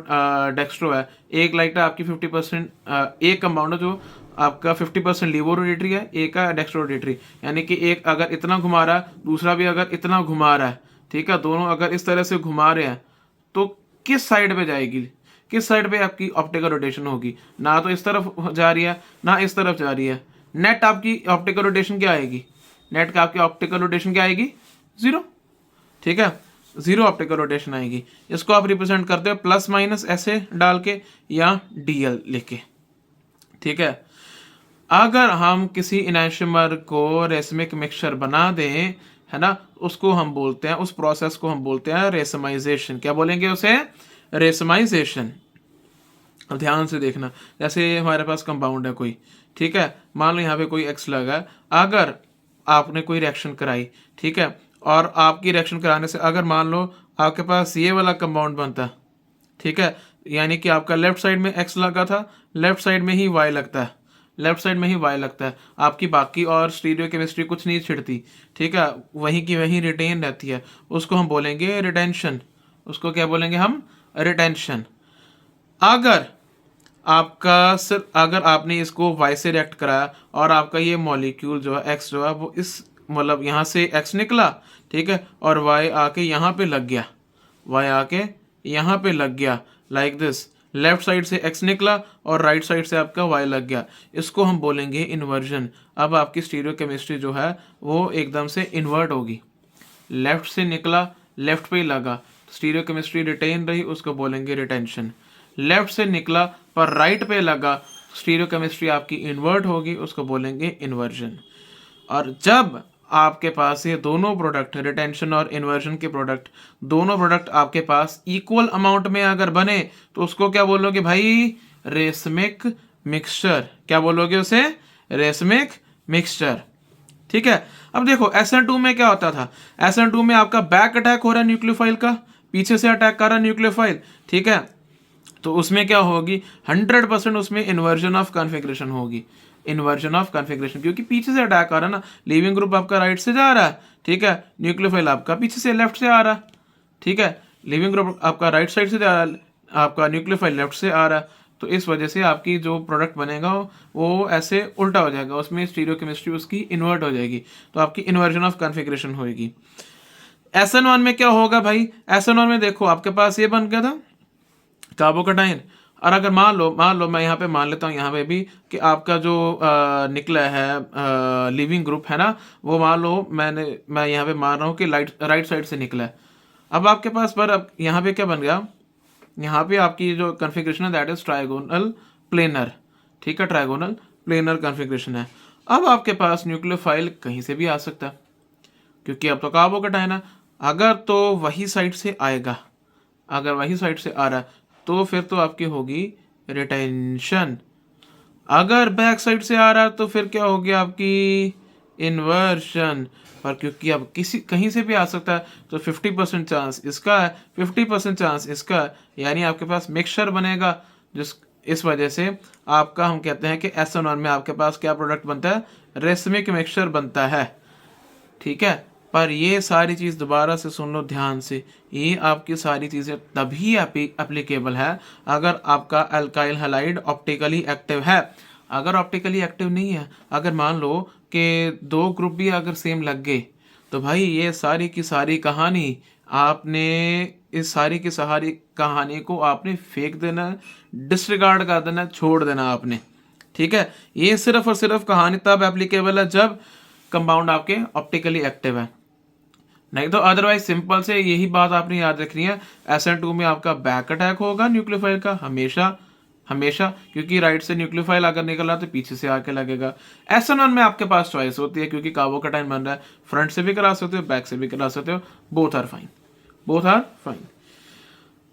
डेक्स्ट्रो है, एक लाइट है आपकी 50%, एक कंपाउंड है जो आपका 50% लीवो रोटेटरी है, एक है डेक्स्ट्रो रोटेटरी, यानी कि एक अगर इतना घुमा रहा है, दूसरा भी अगर इतना घुमा रहा है, ठीक है, दोनों अगर इस तरह से घुमा रहे हैं, तो किस साइड पे जाएगी, किस साइड पे आपकी ऑप्टिकल रोटेशन होगी, ना तो इस तरफ जा रही है ना इस तरफ जा रही है, नेट आपकी ऑप्टिकल रोटेशन क्या आएगी, नेट का आपकी ऑप्टिकल रोटेशन क्या आएगी, जीरो। ठीक है, जीरो ऑप्टिकल रोटेशन आएगी। इसको आप रिप्रेजेंट करते हो प्लस माइनस ऐसे डाल के या डीएल लिख के। ठीक है, अगर हम किसी इनैंशियोमर को रेसमिक मिक्सचर बना दें, है ना, उसको हम बोलते हैं, उस प्रोसेस को हम बोलते हैं रेसमाइजेशन। क्या बोलेंगे उसे, रेसमाइजेशन। अब ध्यान से देखना, जैसे हमारे पास कंपाउंड है कोई, ठीक है, मान लो यहाँ पे कोई एक्स लगा है, अगर आपने कोई रिएक्शन कराई, ठीक है, और आपकी रिएक्शन कराने से अगर मान लो आपके पास ये वाला कंपाउंड बनता, ठीक है, यानी कि आपका लेफ्ट साइड में एक्स लगा था, लेफ्ट साइड में ही वाई लगता है, लेफ्ट साइड में ही वाई लगता है, आपकी बाकी और स्टीरियो केमिस्ट्री कुछ नहीं छिड़ती, ठीक है, वहीं की वहीं रिटेन रहती है, उसको हम बोलेंगे रिटेंशन। उसको क्या बोलेंगे हम, रिटेंशन। अगर आपका सिर्फ अगर आपने इसको वाई से रिएक्ट कराया और आपका ये मॉलिक्यूल जो है एक्स जो है वो इस मतलब यहाँ से एक्स निकला, ठीक है, और वाई आके यहाँ पे लग गया, वाई आके यहाँ पे लग गया, लाइक दिस, लेफ्ट साइड से एक्स निकला और राइट साइड से आपका वाई लग गया, इसको हम बोलेंगे इन्वर्जन। अब आपकी स्टीरियो केमिस्ट्री जो है वो एकदम से इन्वर्ट होगी, लेफ्ट से निकला लेफ्ट पे ही लगा, स्टीरियो केमिस्ट्री रिटेन रही, उसको बोलेंगे रिटेंशन। लेफ्ट से निकला पर राइट पे लगा, स्टीरियो केमिस्ट्री आपकी इन्वर्ट होगी, उसको बोलेंगे इन्वर्जन। और जब आपके पास ये दोनों प्रोडक्ट, रिटेंशन और इन्वर्जन के प्रोडक्ट, दोनों प्रोडक्ट आपके पास इक्वल अमाउंट में अगर बने, तो उसको क्या बोलोगे भाई, रेसमिक मिक्सचर। क्या बोलोगे उसे, रेसमिक मिक्सचर। ठीक है, अब देखो SN2 में क्या होता था, SN2 में आपका बैक अटैक हो रहा है न्यूक्लियोफाइल का, पीछे से अटैक कर रहा है न्यूक्लियोफाइल, ठीक है, तो उसमें क्या होगी, 100% उसमें इन्वर्जन ऑफ कॉन्फ़िगरेशन होगी, इन्वर्जन ऑफ कॉन्फ़िगरेशन, क्योंकि पीछे से अटैक आ रहा है ना, लीविंग ग्रुप आपका राइट से जा रहा है, ठीक है, न्यूक्लियोफाइल आपका पीछे से लेफ्ट से आ रहा है, ठीक है, लिविंग ग्रुप आपका राइट साइड से जा रहा है, आपका न्यूक्लियोफाइल लेफ्ट से आ रहा है, तो इस वजह से आपकी जो प्रोडक्ट बनेगा वो ऐसे उल्टा हो जाएगा, उसमें स्टीरियो केमिस्ट्री उसकी इन्वर्ट हो जाएगी, तो आपकी इन्वर्जन ऑफ कॉन्फ़िगरेशन होगी। SN1 में क्या होगा भाई, SN1 में देखो आपके पास ये बन गया था कार्बोकेटाइन, और अगर मान लो मैं यहाँ पे मान लेता हूँ यहाँ पे भी कि आपका जो निकला है लिविंग ग्रुप है ना, वो मान लो मैं यहाँ पे मान रहा हूँ कि राइट साइड से निकला है। अब आपके पास पर अब यहाँ पे क्या बन गया, यहाँ पे आपकी जो कॉन्फ़िगरेशन है दैट इज ट्राइगोनल प्लेनर, ठीक है, ट्राइगोनल प्लेनर कॉन्फ़िगरेशन है। अब आपके पास न्यूक्लियोफाइल कहीं से भी आ सकता है, क्योंकि अब तो कार्बोकैटायन है। अगर तो वही साइड से आएगा, अगर वही साइड से आ रहा है तो फिर तो आपकी होगी रिटेंशन। अगर बैक साइड से आ रहा है तो फिर क्या होगी आपकी इन्वर्शन। पर क्योंकि अब किसी कहीं से भी आ सकता है तो 50% चांस इसका है, 50% चांस इसका है, यानी आपके पास मिक्सचर बनेगा। जिस इस वजह से आपका हम कहते हैं कि SN1 में आपके पास क्या प्रोडक्ट बनता है, रेसमिक मिक्सचर बनता है, ठीक है। पर ये सारी चीज़ दोबारा से सुन लो ध्यान से, ये आपकी सारी चीज़ें तभी एप्लीकेबल है अगर आपका अल्काइल हैलाइड ऑप्टिकली एक्टिव है। अगर ऑप्टिकली एक्टिव नहीं है, अगर मान लो कि दो ग्रुप भी अगर सेम लग गए, तो भाई ये सारी की सारी कहानी आपने, इस सारी की सारी कहानी को आपने फेंक देना, डिसरिगार्ड कर देना, छोड़ देना आपने, ठीक है। ये सिर्फ और सिर्फ कहानी तब एप्लीकेबल है जब कंपाउंड आपके ऑप्टिकली एक्टिव है, नहीं तो अदरवाइज सिंपल से यही बात आपने याद रखनी है। SN2 में आपका बैक अटैक होगा न्यूक्लियोफाइल का हमेशा हमेशा, क्योंकि राइट से न्यूक्लियोफाइल अगर निकला तो पीछे से आके लगेगा। SN1 में आपके पास चॉइस होती है, क्योंकि कार्बोकैटायन बन रहा है, फ्रंट से भी करा सकते हो, बैक से भी करा सकते हो, both are fine, both are fine.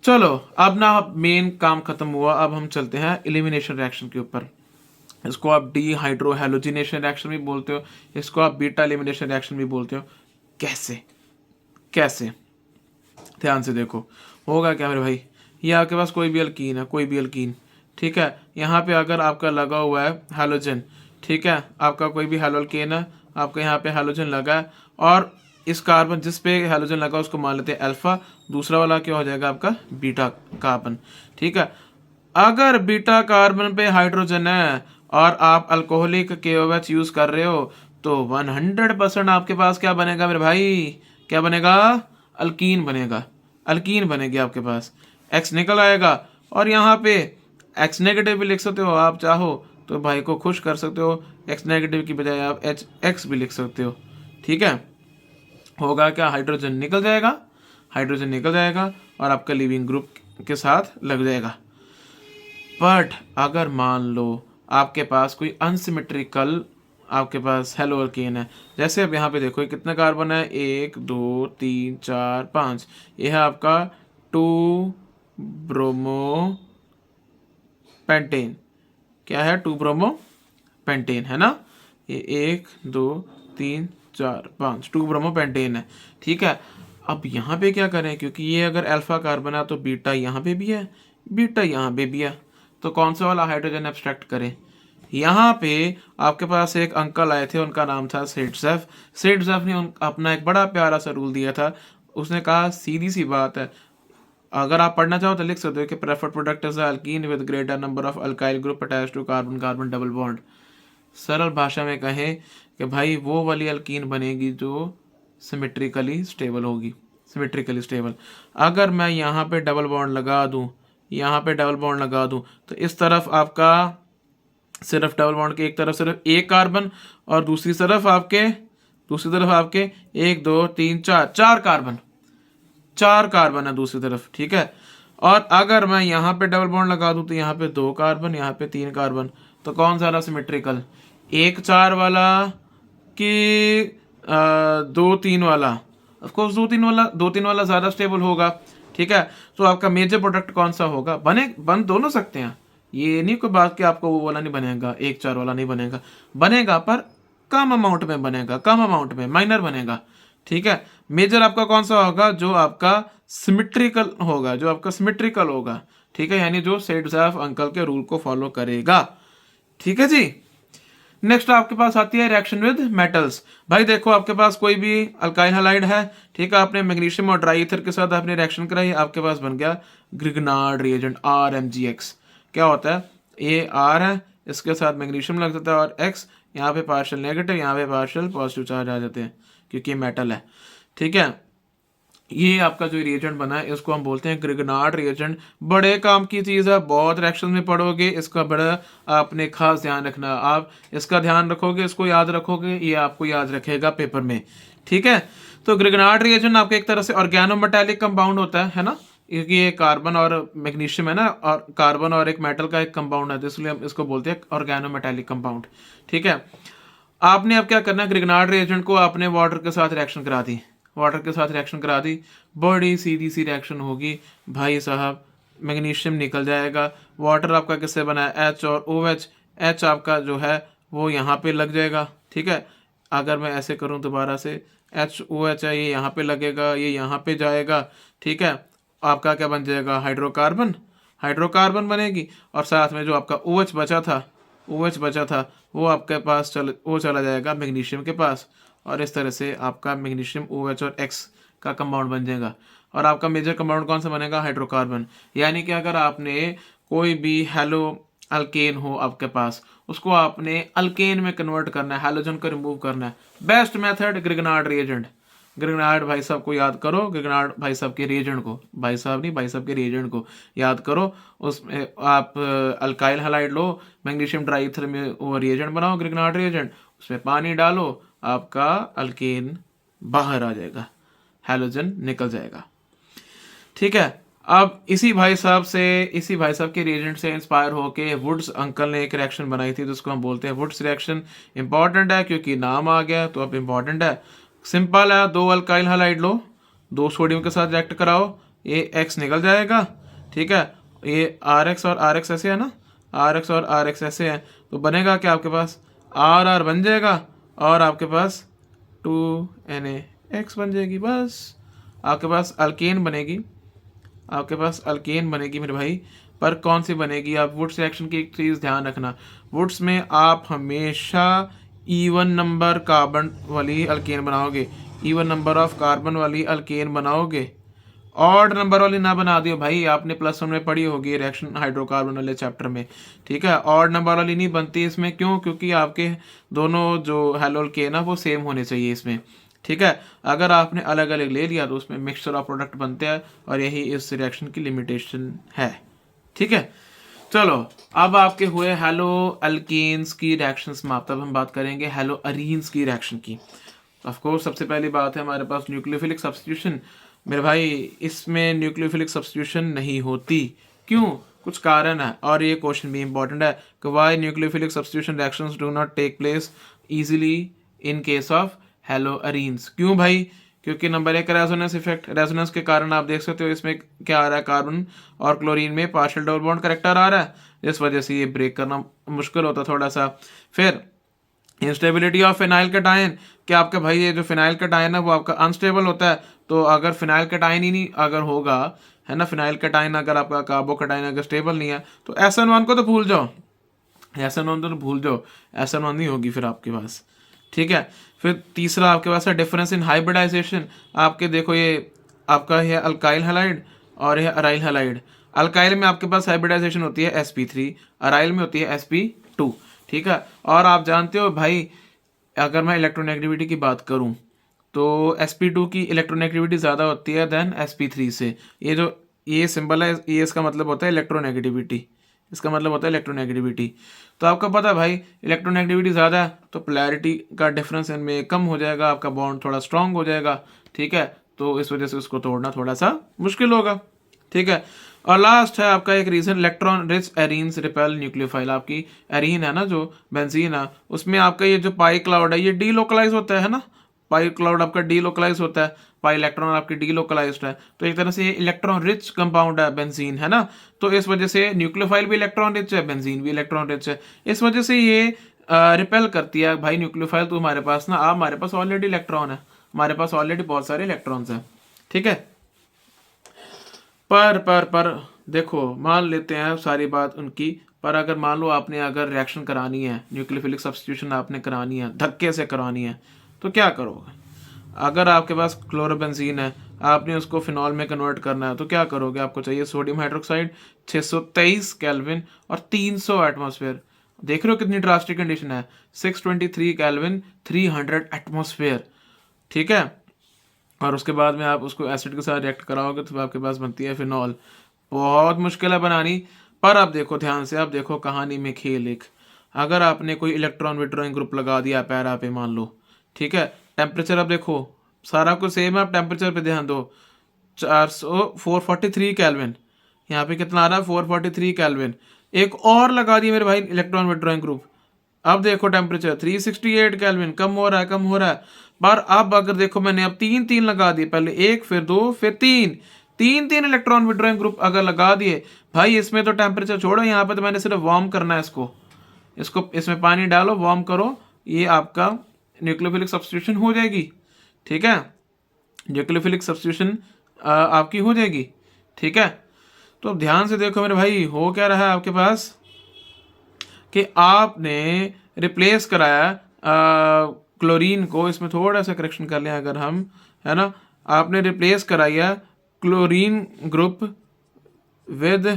चलो अब ना मेन काम खत्म हुआ, अब हम चलते हैं एलिमिनेशन रिएक्शन के ऊपर। इसको आप डीहाइड्रोहेलोजिनेशन रिएक्शन भी बोलते हो, इसको आप बीटा एलिमिनेशन रिएक्शन भी बोलते हो। कैसे कैसे ध्यान से देखो, होगा क्या मेरे भाई, ये आपके पास कोई भी अल्कीन है, कोई भी अल्कीन, ठीक है। यहाँ पे अगर आपका लगा हुआ है हैलोजन, ठीक है, आपका कोई भी हैलोल्केन है, आपका यहाँ पे हैलोजन लगा है, और इस कार्बन जिस पे हैलोजन लगा उसको मान लेते हैं अल्फा, दूसरा वाला क्या हो जाएगा आपका बीटा कार्बन, ठीक है। अगर बीटा कार्बन पे हाइड्रोजन है और आप अल्कोहलिक KOH यूज कर रहे हो, तो 100% आपके पास क्या बनेगा मेरे भाई, क्या बनेगा, अल्कीन बनेगा, अल्कीन बनेगी आपके पास, X निकल आएगा। और यहाँ पे X नेगेटिव भी लिख सकते हो, आप चाहो तो भाई को खुश कर सकते हो, X नेगेटिव की बजाय आप HX भी लिख सकते हो, ठीक है। होगा क्या, हाइड्रोजन निकल जाएगा, हाइड्रोजन निकल जाएगा और आपका लिविंग ग्रुप के साथ लग जाएगा। बट अगर मान लो आपके पास कोई अनसिमेट्रिकल आपके पास हेलोअल्केन है, जैसे अब यहाँ पे देखो ये कितने कार्बन है, 1 2 3 4 5, ये है आपका 2 ब्रोमो पेंटेन, क्या है, 2 ब्रोमो पेंटेन है ना, ये 1 2 3 4 5 2 ब्रोमो पेंटेन है, ठीक है। अब यहाँ पे क्या करें, क्योंकि ये अगर अल्फा कार्बन है तो बीटा यहाँ पे भी है, बीटा यहाँ पे भी है, तो कौन सा वाला हाइड्रोजन एब्स्ट्रैक्ट करें। यहाँ पे आपके पास एक अंकल आए थे, उनका नाम था सेडजेफ। सेडजेफ ने अपना एक बड़ा प्यारा सा रूल दिया था, उसने कहा सीधी सी बात है, अगर आप पढ़ना चाहो तो लिख सकते हो कि preferred product is alkene with greater number of alkyl group attached to carbon carbon double bond. सरल भाषा में कहें कि भाई वो वाली अल्कीन बनेगी जो सिमेट्रिकली स्टेबल होगी, सिमेट्रिकली स्टेबल। अगर मैं यहाँ पे डबल बॉन्ड लगा दूँ, यहाँ पे डबल बॉन्ड लगा दूँ, तो इस तरफ आपका सिर्फ डबल बॉन्ड के एक तरफ सिर्फ एक कार्बन और दूसरी तरफ आपके 1 2 3 4 4 कार्बन, 4 कार्बन है दूसरी तरफ, ठीक है। और अगर मैं यहाँ पे डबल बॉन्ड लगा दूं तो यहाँ पे 2 कार्बन, यहाँ पे 3 कार्बन, तो कौन सा वाला सिमेट्रिकल, 1 4 वाला कि 2 3 वाला, ऑफकोर्स 2 3 वाला ज़्यादा स्टेबल होगा, ठीक है। तो आपका मेजर प्रोडक्ट कौन सा होगा, बन दोनों सकते हैं, ये नहीं कोई बात कि आपको वो वाला नहीं बनेगा, 1 4 वाला नहीं बनेगा, बनेगा पर कम अमाउंट में बनेगा, कम अमाउंट में, माइनर बनेगा, ठीक है। मेजर आपका कौन सा होगा, जो आपका सिमेट्रिकल होगा, जो आपका सिमेट्रिकल होगा, ठीक है, यानी जो सेडजेफ अंकल के रूल को फॉलो करेगा, ठीक है जी। नेक्स्ट आपके पास आती है रिएक्शन विद मेटल्स। भाई देखो आपके पास कोई भी अल्काइल हैलाइड है, ठीक है, आपने मैग्नीशियम और ड्राई ईथर के साथ आपने रिएक्शन कराई, आपके पास बन गया ग्रिग्नार्ड रिएजेंट RMgX। क्या होता है, ये R है, इसके साथ मैग्नीशियम लग जाता है और X, यहाँ पे पार्शियल नेगेटिव, यहाँ पे पार्शियल पॉजिटिव चार्ज आ जाते हैं क्योंकि ये मेटल है, ठीक है। ये आपका जो रिएजेंट बना है इसको हम बोलते हैं ग्रिगनार्ड रिएजेंट। बड़े काम की चीज़ है, बहुत रिएक्शन में पढ़ोगे, इसका बड़ा आपने खास ध्यान रखना। आप इसका ध्यान रखोगे, इसको याद रखोगे, ये आपको याद रखेगा पेपर में, ठीक है। तो ग्रिगनार्ड रिएजेंट आपका एक तरह से ऑर्गेनोमेटालिक कंपाउंड होता है ना, क्योंकि ये कार्बन और मैग्नीशियम है ना, और कार्बन और एक मेटल का एक कंपाउंड है, तो इसलिए हम इसको बोलते हैं ऑर्गेनोमेटालिक कंपाउंड, ठीक है। आपने अब क्या करना है, ग्रिगनार्ड रिएजेंट को आपने वाटर के साथ रिएक्शन करा दी, वाटर के साथ रिएक्शन करा दी, बड़ी सीधी सी रिएक्शन होगी भाई साहब, मैग्नीशियम निकल जाएगा। वाटर आपका किससे बना है, एच और ओ एच, एच आपका जो है वो यहाँ पे लग जाएगा, ठीक है। अगर मैं ऐसे करूँ दोबारा से, एच ओ एच है, ये यहाँ पे लगेगा, ये यहाँ पे जाएगा, ठीक है। आपका क्या बन जाएगा, हाइड्रोकार्बन, हाइड्रोकार्बन बनेगी, और साथ में जो आपका ओ एच बचा था, ओ एच बचा था वो आपके पास वो चला जाएगा मैग्नीशियम के पास, और इस तरह से आपका मैग्नीशियम ओ एच और एक्स का कंपाउंड बन जाएगा। और आपका मेजर कंपाउंड कौन सा बनेगा, हाइड्रोकार्बन। यानी कि अगर आपने कोई भी हेलो अल्केन हो आपके पास, उसको आपने अल्केन में कन्वर्ट करना है, हैलोजन को रिमूव करना है, best method Grignard reagent. Grignard भाई साहब को याद करो, ग्रिगनार्ड भाई साहब के रिएजेंट को, भाई साहब नहीं, भाई साहब के रिएजेंट को याद करो। उसमें आप अल्काइल हैलाइड लो, मैग्नीशियम ट्राइथर में वो रिएजेंट बनाओ ग्रिगनार्ड रिएजेंट, उसमें पानी डालो, आपका अल्केन बाहर आ जाएगा, हैलोजन निकल जाएगा, ठीक है। अब इसी भाई साहब के रिएजेंट से इंस्पायर होके वुड्स अंकल ने एक रिएक्शन बनाई थी, जिसको हम बोलते हैं वुड्स रिएक्शन। इंपॉर्टेंट है क्योंकि नाम आ गया तो अब इंपॉर्टेंट है। सिंपल है, दो अल्काइल हैलाइड लो, दो सोडियम के साथ रिएक्ट कराओ, ये एक्स निकल जाएगा, ठीक है। ये आर एक्स और आर एक्स ऐसे है ना, आर एक्स और आर एक्स ऐसे हैं, तो बनेगा क्या आपके पास, आर आर बन जाएगा, और आपके पास 2Na बन जाएगी, बस आपके पास अल्केन बनेगी, आपके पास अल्केन बनेगी मेरे भाई। पर कौन सी बनेगी, आप वुड्स रिएक्शन की एक चीज़ ध्यान रखना, वुड्स में आप हमेशा इवन नंबर कार्बन वाली अल्केन बनाओगे, इवन नंबर ऑफ कार्बन वाली अल्केन बनाओगे, ऑड नंबर वाली ना बना दियो भाई। आपने प्लस वन में पढ़ी होगी रिएक्शन हाइड्रोकार्बन वाले चैप्टर में, ठीक है। ऑड नंबर वाली नहीं बनती इसमें, क्यों, क्योंकि आपके दोनों जो हैलोल्केन है वो सेम होने चाहिए इसमें, ठीक है। अगर आपने अलग अलग ले लिया तो उसमें मिक्सचर ऑफ प्रोडक्ट बनते हैं, और यही इस रिएक्शन की लिमिटेशन है, ठीक है। चलो, अब आपके हुए हेलो अल्केन्स की रिएक्शन समाप्त। अब हम बात करेंगे हेलो अरीन्स की रिएक्शन की। ऑफ कोर्स सबसे पहली बात है हमारे पास न्यूक्लियोफिलिक सब्स्टिट्यूशन। मेरे भाई इसमें न्यूक्लियोफिलिक सब्स्टिट्यूशन नहीं होती, क्यों, कुछ कारण है, और ये क्वेश्चन भी इंपॉर्टेंट है कि why nucleophilic substitution reactions do not take place easily in case of halo arenes. क्यों भाई, क्योंकि नंबर एक रेजोनेंस इफेक्ट, रेजोनेंस के कारण आप देख सकते हो इसमें क्या आ रहा है, कार्बन और क्लोरीन में पार्शियल डबल बॉन्ड करेक्टर आ रहा है, जिस वजह से ये ब्रेक करना मुश्किल होता थोड़ा सा। फिर इंस्टेबिलिटी ऑफ फिनाइल कटायन, कि आपका भाई ये जो फिनाइल कटायन है वो आपका अनस्टेबल होता है, तो अगर फिनाइल कटायन ही नहीं अगर होगा, है ना, फिनाइल कटायन अगर आपका कार्बो कटायन अगर स्टेबल नहीं है, तो SN1 को तो भूल जाओ, SN1 तो भूल जाओ, SN1 नहीं होगी फिर आपके पास, ठीक है। फिर तीसरा आपके पास है डिफरेंस इन हाइब्रिडाइजेशन। आपके देखो ये आपका है अल्काइल हैलाइड और यह अराइल हैलाइड। अल्काइल में आपके पास हाइब्रिडाइजेशन होती है sp3, अराइल में होती है sp2, ठीक है। और आप जानते हो भाई, अगर मैं इलेक्ट्रोनेगेटिविटी की बात करूं तो sp2 की इलेक्ट्रोनेगेटिविटी ज़्यादा होती है देन sp3 से। ये जो ये सिंबल है, ये इसका मतलब होता है इलेक्ट्रोनेगेटिविटी, इसका मतलब होता है इलेक्ट्रोनेगेटिविटी। तो आपको पता है भाई, इलेक्ट्रोनेगेटिविटी ज़्यादा है तो पोलैरिटी का डिफरेंस इनमें कम हो जाएगा, आपका बॉन्ड थोड़ा स्ट्रांग हो जाएगा, ठीक है। तो इस वजह से उसको तोड़ना थोड़ा सा मुश्किल होगा, ठीक है। और लास्ट है आपका एक reason, electron rich arenes repel nucleophile. आपकी एरीन है ना जो बेंजीन है, उसमें आपका ये जो पाई क्लाउड है ये डीलोकलाइज होता है ना, पाई क्लाउड आपका डीलोकलाइज होता है, पाई इलेक्ट्रॉन आपकी डीलोकलाइज्ड है, तो एक तरह से ये इलेक्ट्रॉन रिच कंपाउंड है बेंजीन, है ना। तो इस वजह से न्यूक्लियोफाइल भी इलेक्ट्रॉन रिच है, बेंजीन भी इलेक्ट्रॉन रिच है, इस वजह से ये रिपेल करती है भाई न्यूक्लियोफाइल। तो हमारे पास ना, आप हमारे पास ऑलरेडी इलेक्ट्रॉन है, हमारे पास ऑलरेडी बहुत सारे इलेक्ट्रॉन्स हैं, ठीक है। पर देखो, मान लेते हैं सारी बात उनकी, पर अगर मान लो आपने अगर रिएक्शन करानी है, न्यूक्लियोफिलिक सब्स्टिट्यूशन आपने करानी है, धक्के से करानी है, तो क्या करोगे। अगर आपके पास क्लोरोबेंजीन है, आपने उसको फिनॉल में कन्वर्ट करना है, तो क्या करोगे, आपको चाहिए सोडियम हाइड्रोक्साइड 623 केल्विन और 300 एटमॉस्फेयर। देख रहे हो कितनी ड्रास्टिक कंडीशन है, 623 केल्विन 300 एटमॉस्फेयर, ठीक है। और उसके बाद में आप उसको एसिड के साथ रिएक्ट कराओगे तो आपके पास बनती है फिनॉल। बहुत मुश्किल है बनानी, पर आप देखो ध्यान से, आप देखो कहानी में खेल एक, अगर आपने कोई इलेक्ट्रॉन विड्रॉइंग ग्रुप लगा दिया पैरा पे मान लो, ठीक है, टेम्परेचर आप देखो सारा कुछ सेम है, आप टेम्परेचर पे ध्यान दो, 443 केल्विन, यहाँ पे कितना आ रहा है 443 केल्विन। एक और लगा दिया मेरे भाई इलेक्ट्रॉन विड्रॉइंग ग्रुप, अब देखो टेम्परेचर 368 केल्विन, कम हो रहा है कम हो रहा है। पर अब अगर देखो मैंने अब तीन तीन लगा दिए, पहले एक फिर दो फिर तीन, तीन तीन इलेक्ट्रॉन विड्रॉइंग ग्रुप अगर लगा दिए भाई, इसमें तो टेम्परेचर छोड़ो, यहाँ पे तो मैंने सिर्फ वार्म करना है इसको, इसमें पानी डालो वार्म करो, ये आपका न्यूक्लियोफिलिक सब्स्टिट्यूशन हो जाएगी। ठीक है, न्यूक्लियोफिलिक सब्स्टिट्यूशन आपकी हो जाएगी। ठीक है, तो अब ध्यान से देखो मेरे भाई, हो क्या रहा है आपके पास कि आपने रिप्लेस कराया क्लोरीन को, इसमें थोड़ा सा करेक्शन कर लें अगर हम, है ना, आपने रिप्लेस कराया chlorine group with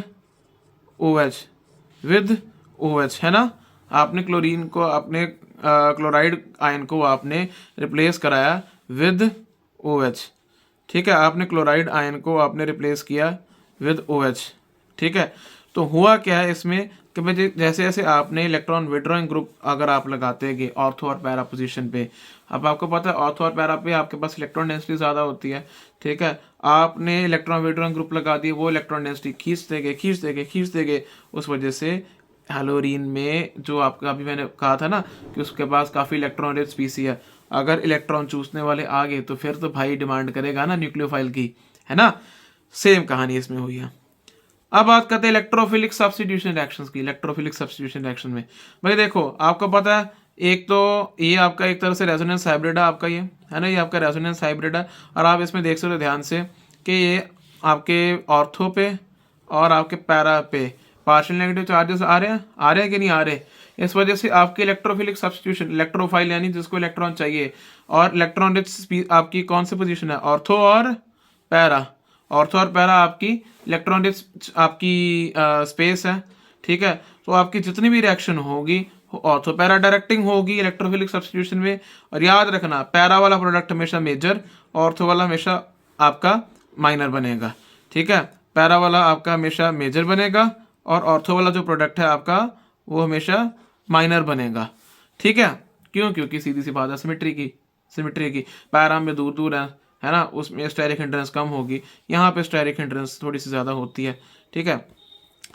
OH, with OH, है ना, आपने क्लोरीन को, आपने क्लोराइड आयन को आपने रिप्लेस कराया विद OH। ठीक है, आपने क्लोराइड आयन को आपने रिप्लेस किया विद OH। ठीक है, तो हुआ क्या है इसमें कि भाई जैसे जैसे आपने इलेक्ट्रॉन विड्रॉइंग ग्रुप अगर आप लगाते गए ऑर्थो और पैरा पोजीशन पे, अब आपको पता है ऑर्थो और पैरा पे आपके पास इलेक्ट्रॉन डेंसिटी ज़्यादा होती है। ठीक है, आपने इलेक्ट्रॉन विड्रॉइंग ग्रुप लगा दिए, वो इलेक्ट्रॉन डेंसिटी खींचते गए खींचते गए खींचते गए, उस वजह से हैलोरीन में जो आपका अभी मैंने कहा था ना कि उसके पास काफ़ी इलेक्ट्रॉन रिच स्पीसी है, अगर इलेक्ट्रॉन चूसने वाले आ गए तो फिर तो भाई डिमांड करेगा ना न्यूक्लियोफाइल की, है ना। सेम कहानी इसमें हुई है। अब बात करते हैं इलेक्ट्रोफिलिक सब्स्टिट्यूशन रिएक्शंस की। इलेक्ट्रोफिलिक सब्स्टिट्यूशन रिएक्शन में भाई देखो आपको पता है, एक तो ये आपका एक तरह से रेजोनेंस हाइब्रिड है आपका, ये है ना, ये आपका रेजोनेंस हाइब्रिड है। और आप इसमें देख सकते हो ध्यान से कि ये आपके ऑर्थो पे और आपके पैरा पे पार्शियल नेगेटिव चार्जेस आ रहे हैं कि नहीं आ रहे। इस वजह से आपके इलेक्ट्रोफिलिक सब्स्टिट्यूशन, इलेक्ट्रोफाइल यानी जिसको इलेक्ट्रॉन चाहिए, और इलेक्ट्रॉन रिच आपकी कौन सी पोजीशन है, ऑर्थो और पैरा, ऑर्थो और पैरा आपकी इलेक्ट्रॉन रिच आपकी स्पेस है। ठीक है, तो आपकी जितनी भी रिएक्शन होगी ऑर्थो पैरा डायरेक्टिंग होगी इलेक्ट्रोफिलिक सब्स्टिट्यूशन में। और याद रखना पैरा वाला प्रोडक्ट हमेशा मेजर, ऑर्थो वाला हमेशा आपका माइनर बनेगा। ठीक है, पैरा वाला आपका हमेशा मेजर बनेगा और ऑर्थो वाला जो प्रोडक्ट है आपका वो हमेशा माइनर बनेगा। ठीक है, क्यों, क्योंकि सीधी सी बात है सिमेट्री की पैरा में दूर दूर है ना, उसमें स्टेरिक हिंड्रेंस कम होगी, यहाँ पे स्टेरिक हिंड्रेंस थोड़ी सी ज़्यादा होती है। ठीक है,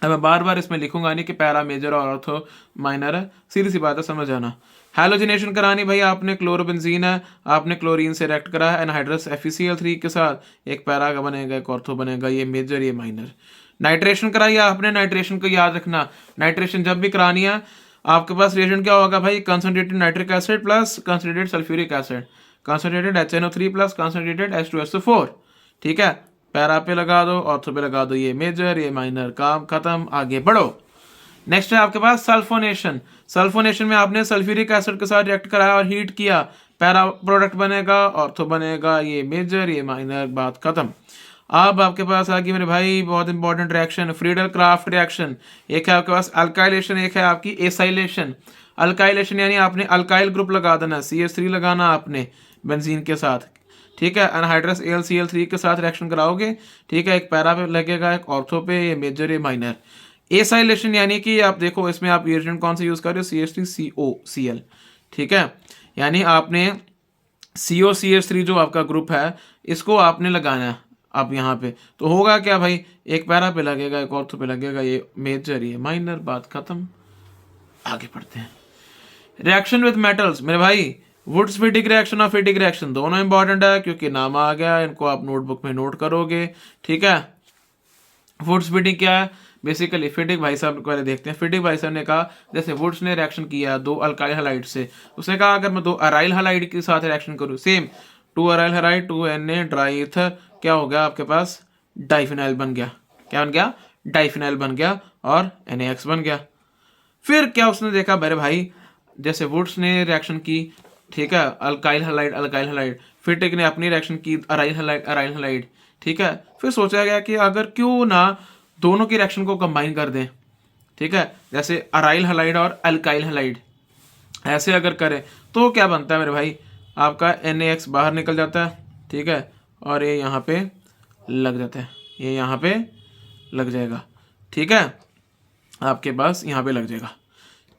अब मैं बार बार इसमें लिखूंगा नहीं कि पैरा मेजर और ऑर्थो माइनर है, सीधी सी बात है, समझ आना। हैलोजिनेशन करानी भाई, आपने क्लोरोबेंजीन है, आपने क्लोरीन से रिएक्ट करा है एनहाइड्रस FeCl3 के साथ, एक पैरा का बनेगा एक ऑर्थो बनेगा, ये मेजर ये माइनर। नाइट्रेशन कराई आपने, नाइट्रेशन को याद रखना, नाइट्रेशन जब भी करानी है आपके पास रिएजेंट क्या होगा भाई, concentrated nitric acid plus concentrated sulphuric acid, concentrated HNO3 plus concentrated H2SO4। ठीक है, पैरा पे लगा दो, ऑर्थो पे लगा दो, ये मेजर ये माइनर, काम खत्म, आगे बढ़ो। नेक्स्ट है आपके पास सल्फोनेशन। सल्फोनेशन में आपने सल्फ्यूरिक एसिड के साथ रिएक्ट कराया और हीट किया, पैरा प्रोडक्ट बनेगा, ऑर्थो बनेगा, ये मेजर ये माइनर, बात खत्म। अब आपके पास आ गई मेरे भाई बहुत important reaction, Friedel craft reaction. एक है आपके पास अल्काइलेशन, एक है आपकी एसाइलेशन। अल्काइलेशन यानी आपने अल्काइल ग्रुप लगा देना, CH3 लगाना आपने बेंजीन के साथ। ठीक है, अनहाइड्रस AlCl3 के साथ रिएक्शन कराओगे। ठीक है, एक पैरा पे लगेगा एक ऑर्थो पे, ये मेजर ये माइनर। एसाइलेशन यानी कि आप देखो इसमें आप रिएजेंट कौन सा यूज कर रहे हो, CH3COCl। ठीक है, यानी आपने COCH3 जो आपका ग्रुप है इसको आपने लगाना है अब यहाँ पे, तो होगा क्या भाई, एक पैरा पे लगेगा एक ऑर्थो पे लगेगा, ये मेजर ये माइनर, बात खत्म, आगे बढ़ते हैं। रिएक्शन विद मेटल्स मेरे भाई, वुड्स फिटिक रिएक्शन और फिटिक रिएक्शन दोनों इंपॉर्टेंट है क्योंकि नाम आ गया, इनको आप नोटबुक में नोट करोगे। ठीक है, वुड्स फिटिक क्या है, बेसिकली फिटिक भाई साहब पहले देखते हैं। फिटिक भाई साहब ने कहा जैसे वुड्स ने रिएक्शन किया दो अल्काइल हैलाइड से, उसने कहा अगर मैं दो अराइल हैलाइड के साथ रिएक्शन करूँ, same 2 aryl halide 2 Na dry ether, क्या हो गया आपके पास, डाइफिनाइल बन गया। क्या बन गया, डाइफिनाइल बन गया और NaX बन गया। फिर क्या उसने देखा मेरे भाई, जैसे वुड्स ने रिएक्शन की, ठीक है, अल्काइल हैलाइड, फिटिक ने अपनी रिएक्शन की अराइल हैलाइड। ठीक है, फिर सोचा गया कि अगर क्यों ना दोनों की रिएक्शन को कंबाइन कर दें। ठीक है, जैसे अराइल हैलाइड और अल्काइल हैलाइड ऐसे अगर करें तो क्या बनता है मेरे भाई, आपका NaX बाहर निकल जाता है। ठीक है, और ये यहाँ पे लग जाता है, ये यहाँ पे लग जाएगा। ठीक है, आपके पास यहाँ पे लग जाएगा।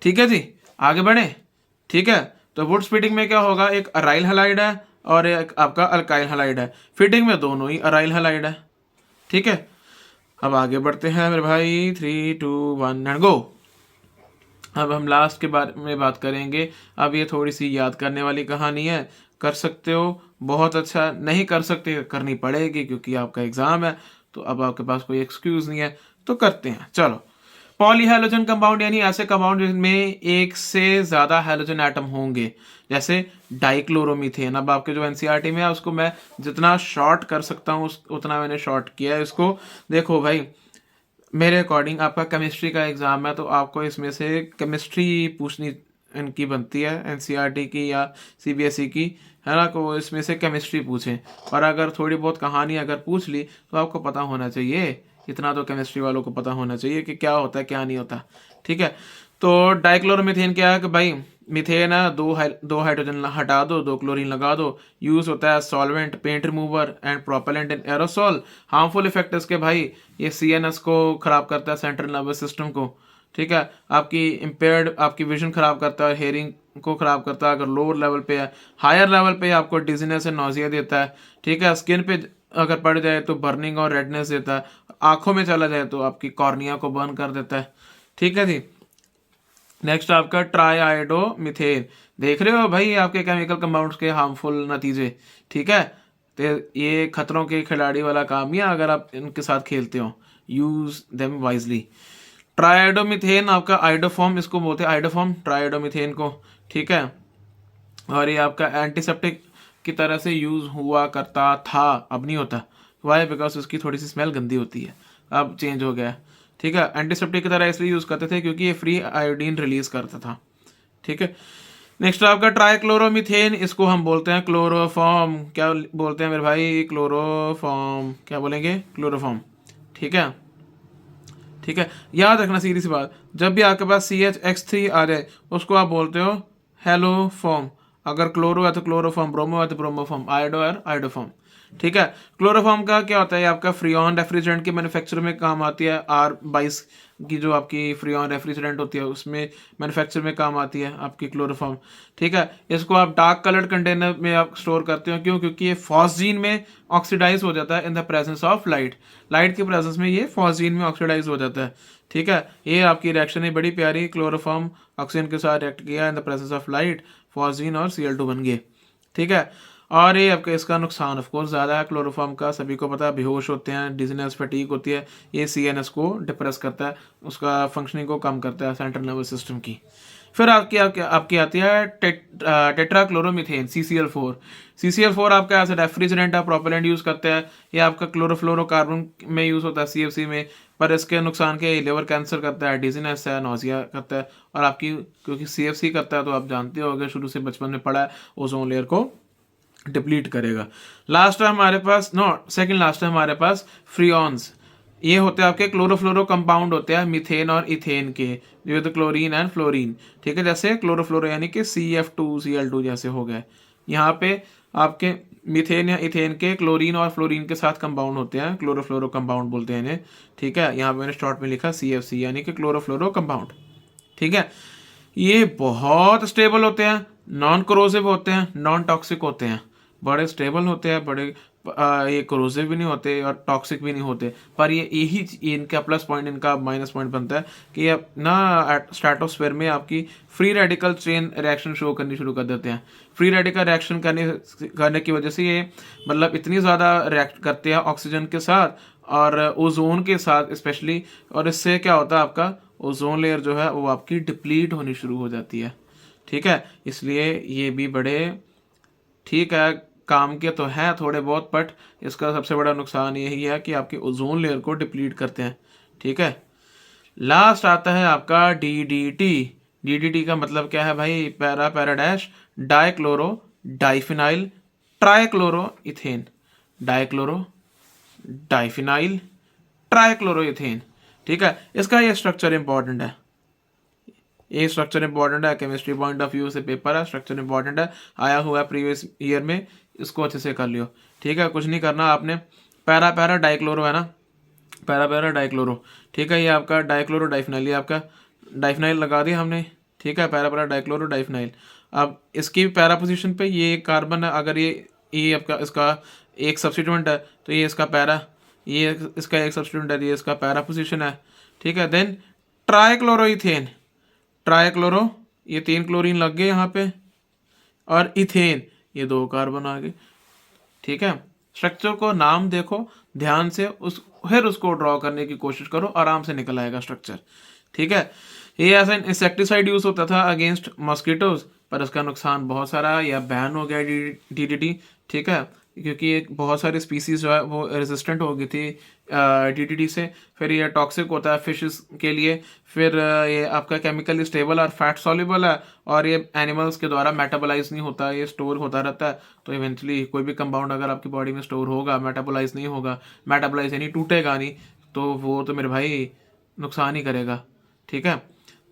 ठीक है जी, आगे बढ़े। ठीक है, तो वुड स्प्लिटिंग में क्या होगा, एक अराइल हैलाइड है और एक आपका अल्काइल हैलाइड है। फिटिंग में दोनों ही अराइल हैलाइड है। ठीक है, अब आगे बढ़ते हैं मेरे भाई, 3 2 1 एंड गो। अब हम लास्ट के बारे में बात करेंगे। अब ये थोड़ी सी याद करने वाली कहानी है, कर सकते हो बहुत अच्छा, नहीं कर सकते करनी पड़ेगी क्योंकि आपका एग्जाम है, तो अब आपके पास कोई एक्सक्यूज नहीं है, तो करते हैं। चलो, पॉलीहैलोजन कंपाउंड यानी ऐसे कंपाउंड जिनमें एक से ज्यादा हैलोजन एटम होंगे, जैसे डाइक्लोरोमीथेन। अब आपके जो एनसीईआरटी में है उसको मैं जितना शॉर्ट कर सकता हूँ उतना मैंने शॉर्ट किया है इसको। देखो भाई, मेरे अकॉर्डिंग आपका केमिस्ट्री का एग्जाम है, तो आपको इसमें से केमिस्ट्री पूछनी इनकी बनती है, एनसीईआरटी की या सीबीएसई की, है ना, को इसमें से केमिस्ट्री पूछें। और अगर थोड़ी बहुत कहानी अगर पूछ ली तो आपको पता होना चाहिए, इतना तो केमिस्ट्री वालों को पता होना चाहिए कि क्या होता है क्या नहीं होता। ठीक है, तो डाइक्लोरोमीथेन क्या है कि भाई मीथेन है, दो हाइड्रोजन हटा दो, दो क्लोरीन लगा दो। यूज होता है solvent, paint remover and propellant in aerosol. Harmful effect इसके भाई, ये सीएनएस को खराब करता है, सेंट्रल नर्वस सिस्टम को। ठीक है, आपकी इम्पेयर्ड आपकी विजन खराब करता है, हेयरिंग को खराब करता है अगर लोअर लेवल पे है। हायर लेवल पे आपको डिजीनेस एंड नोजिया देता है। ठीक है, स्किन पे अगर पड़ जाए तो बर्निंग और रेडनेस देता है। आंखों में चला जाए तो आपकी कॉर्निया को बर्न कर देता है। ठीक है जी, नेक्स्ट आपका ट्राईआयोडोमीथेन। देख रहे हो भाई आपके केमिकल कंपाउंड्स के हार्मफुल नतीजे। ठीक है, तो ये खतरों के खिलाड़ी वाला काम ही है अगर आप इनके साथ खेलते हो। Use them wisely. ट्राईआयोडोमीथेन आपका आइडोफॉर्म, इसको बोलते हैं आइडोफॉर्म ट्राईआयोडोमीथेन को। ठीक है, और ये आपका एंटीसेप्टिक की तरह से यूज हुआ करता था, अब नहीं होता। वाई? बिकॉज उसकी थोड़ी सी स्मेल गंदी होती है, अब चेंज हो गया है। ठीक है, एंटीसेप्टिक की तरह इसलिए यूज करते थे क्योंकि ये फ्री आयोडीन रिलीज करता था। ठीक है, नेक्स्ट आपका ट्राइक्लोरोमीथेन, इसको हम बोलते हैं क्लोरोफॉर्म। क्या बोलते हैं मेरे भाई? क्लोरोफॉर्म। क्या बोलेंगे? क्लोरोफॉर्म। ठीक है, ठीक है, याद रखना सीधी सी बात, जब भी आपके पास CH X3 आ जाए उसको आप बोलते हो हेलोफॉर्म। अगर क्लोरो है तो क्लोरोफॉर्म, ब्रोमो है तो ब्रोमोफॉर्म, आयोडो है आयोडोफॉर्म। ठीक है, क्लोरोफॉर्म का क्या होता है? आपका फ्रीऑन रेफ्रिजरेंट के मैन्युफैक्चर में काम आती है। R22 की जो आपकी फ्रीऑन रेफ्रिजरेंट होती है उसमें मैन्युफैक्चर में काम आती है आपकी क्लोरोफॉर्म। ठीक है, इसको आप डार्क कलर्ड कंटेनर में आप स्टोर करते हो। क्यों? क्योंकि ये फॉस्जीन में ऑक्सीडाइज हो जाता है in the presence of light. Light की प्रेजेंस में ये फॉस्जीन में ऑक्सीडाइज हो जाता है। ठीक है, ये आपकी रिएक्शन है बड़ी प्यारी। क्लोरोफॉर्म ऑक्सीजन के साथ रिएक्ट किया in the presence of light, phosgene और Cl2 बन गए। ठीक है, और ये आपका इसका नुकसान ऑफ कोर्स ज़्यादा है क्लोरोफॉर्म का, सभी को पता है, बेहोश होते हैं, डिजीनेस, फटीग होती है। ये CNS को डिप्रेस करता है, उसका फंक्शनिंग को कम करता है सेंट्रल नर्वस सिस्टम की। फिर आपकी आती है टेट्राक्लोरोमीथेन, CCl4। CCl4 आपका एज रेफ्रिजरेंट है, प्रोपेलेंट यूज करते हैं। ये आपका क्लोरोफ्लोरोकार्बन में यूज होता है, CFC में। पर इसके नुकसान के, लिवर कैंसर करता है, डिजीनेस है, नोजिया करता है। और आपकी क्योंकि CFC करता है तो आप जानते हो शुरू से बचपन में पढ़ा है, ओजोन लेयर को डिप्लीट करेगा। लास्ट है हमारे पास, नो सेकंड लास्ट है हमारे पास फ्रीऑन्स। ये होते हैं आपके क्लोरोफ्लोरो कंपाउंड होते हैं मीथेन और इथेन के, विद क्लोरीन एंड फ्लोरीन। ठीक है, जैसे क्लोरोफ्लोरो यानी कि CF2Cl2 जैसे हो गए। यहाँ पे आपके मीथेन या इथेन के क्लोरीन और फ्लोरीन के साथ कंपाउंड होते हैं, क्लोरोफ्लोरो कंपाउंड बोलते हैं इन्हें। ठीक है, यहाँ पे मैंने शॉर्ट में लिखा CFC यानी कि क्लोरोफ्लोरो कंपाउंड। ठीक है, ये बहुत स्टेबल होते हैं, नॉन क्रोसिव होते हैं, नॉन टॉक्सिक होते हैं। बड़े स्टेबल होते हैं, बड़े ये क्रोसिव भी नहीं होते और टॉक्सिक भी नहीं होते। पर ये इनका प्लस पॉइंट, इनका माइनस पॉइंट बनता है कि ये ना स्ट्रेटोस्फेयर में आपकी free radical chain reaction show करनी शुरू कर देते हैं। फ्री रेडिकल रिएक्शन करने की वजह से ये मतलब इतनी ज़्यादा रिएक्ट करते हैं ऑक्सीजन के साथ और ओजोन के साथ स्पेशली। और इससे क्या होता है, आपका ओजोन लेयर जो है वो आपकी डिप्लीट होनी शुरू हो जाती है। ठीक है, इसलिए ये भी बड़े ठीक है काम के तो हैं थोड़े बहुत, बट इसका सबसे बड़ा नुकसान यही है कि आपके ओजोन लेयर को डिप्लीट करते हैं। ठीक है, लास्ट आता है आपका DDT। DDT का मतलब क्या है भाई? Para dash dichloro diphenyl trichloro ethane. Dichloro diphenyl trichloro ethane. ठीक है, इसका ये स्ट्रक्चर इंपॉर्टेंट है, ये स्ट्रक्चर इंपॉर्टेंट है, केमिस्ट्री पॉइंट ऑफ व्यू से पेपर है, स्ट्रक्चर इंपॉर्टेंट है, आया हुआ है प्रीवियस ईयर में। इसको अच्छे से कर लियो। ठीक है, कुछ नहीं करना आपने। पैरा पैरा डाइक्लोरो है ना, पैरा पैरा डाइक्लोरो, ठीक है, ये आपका डाइक्लोरो डाइफिनाइल, ये आपका डाइफिनाइल लगा दिया हमने। ठीक है, पैरा पैरा डाइक्लोरो डाइफिनाइल। अब इसकी पैरा पोजीशन पे ये कार्बन है, अगर ये आपका इसका एक सब्स्टिट्यूएंट है तो ये इसका पैरा, ये इसका एक सब्स्टिट्यूएंट है, ये इसका पैरा पोजीशन है। ठीक है, देन ट्राइक्लोरोइथेन, ट्राइक्लोरो, ये 3 क्लोरीन लग गए यहाँ पे, और इथेन, ये 2 कार्बन आ गए। ठीक है, स्ट्रक्चर को नाम देखो ध्यान से, फिर उसको ड्रॉ करने की कोशिश करो, आराम से निकल आएगा स्ट्रक्चर। ठीक है, ये ऐसा इंसेक्टिसाइड यूज होता था अगेंस्ट मॉस्किटोज, पर उसका नुकसान बहुत सारा, या बैन हो गया डीडीटी। ठीक है, क्योंकि ये बहुत सारी स्पीसीज जो है वो रेजिस्टेंट हो गई थी डीडीटी से। फिर ये टॉक्सिक होता है फिशेस के लिए। फिर ये आपका केमिकली स्टेबल और फैट सॉल्युबल है, और ये एनिमल्स के द्वारा मेटाबोलाइज नहीं होता, ये स्टोर होता रहता है। तो इवेंचुअली कोई भी कंपाउंड अगर आपकी बॉडी में स्टोर होगा, मेटाबोलाइज नहीं होगा, मेटाबोलाइज यानी टूटेगा नहीं, तो वो तो मेरे भाई नुकसान ही करेगा। ठीक है,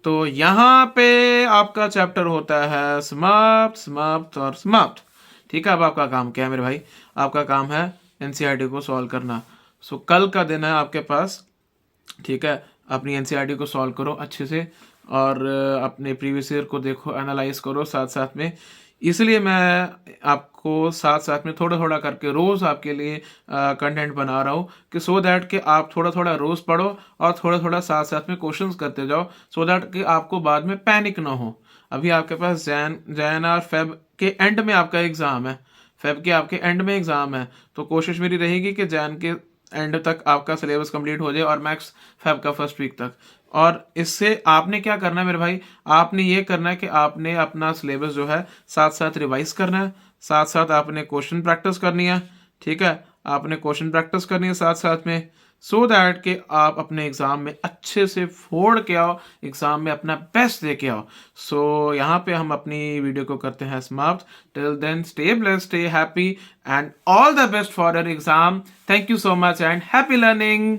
तो यहाँ पे आपका चैप्टर होता है समाप्त, समाप्त और समाप्त। ठीक है, अब आपका काम क्या है मेरे भाई? आपका काम है एनसीईआरटी को सॉल्व करना। सो कल का दिन है आपके पास। ठीक है, अपनी एनसीईआरटी को सॉल्व करो अच्छे से, और अपने प्रीवियस ईयर को देखो, एनालाइज करो साथ साथ में। इसलिए मैं आपको साथ साथ में थोड़ा थोड़ा करके रोज़ आपके लिए कंटेंट बना रहा हूँ, कि सो दैट कि आप थोड़ा थोड़ा रोज़ पढ़ो और थोड़ा थोड़ा साथ साथ में क्वेश्चंस करते जाओ, सो दैट कि आपको बाद में पैनिक ना हो। अभी आपके पास जैन और फेब के एंड में आपका एग्ज़ाम है, फेब के आपके एंड में एग्ज़ाम है, तो कोशिश मेरी रहेगी कि जैन के एंड तक आपका सिलेबस कंप्लीट हो जाए, और मैक्स फेब का फर्स्ट वीक तक। और इससे आपने क्या करना है मेरे भाई? आपने ये करना है कि आपने अपना सिलेबस जो है साथ साथ रिवाइज करना है, साथ साथ आपने क्वेश्चन प्रैक्टिस करनी है। ठीक है, आपने क्वेश्चन प्रैक्टिस करनी है साथ साथ में, सो दैट कि आप अपने एग्ज़ाम में अच्छे से फोड़ के आओ, एग्ज़ाम में अपना बेस्ट दे के आओ। सो यहाँ पे हम अपनी वीडियो को करते हैं समाप्त। Till then stay blessed, stay happy, and all the best for your exam. Thank you so much and happy learning.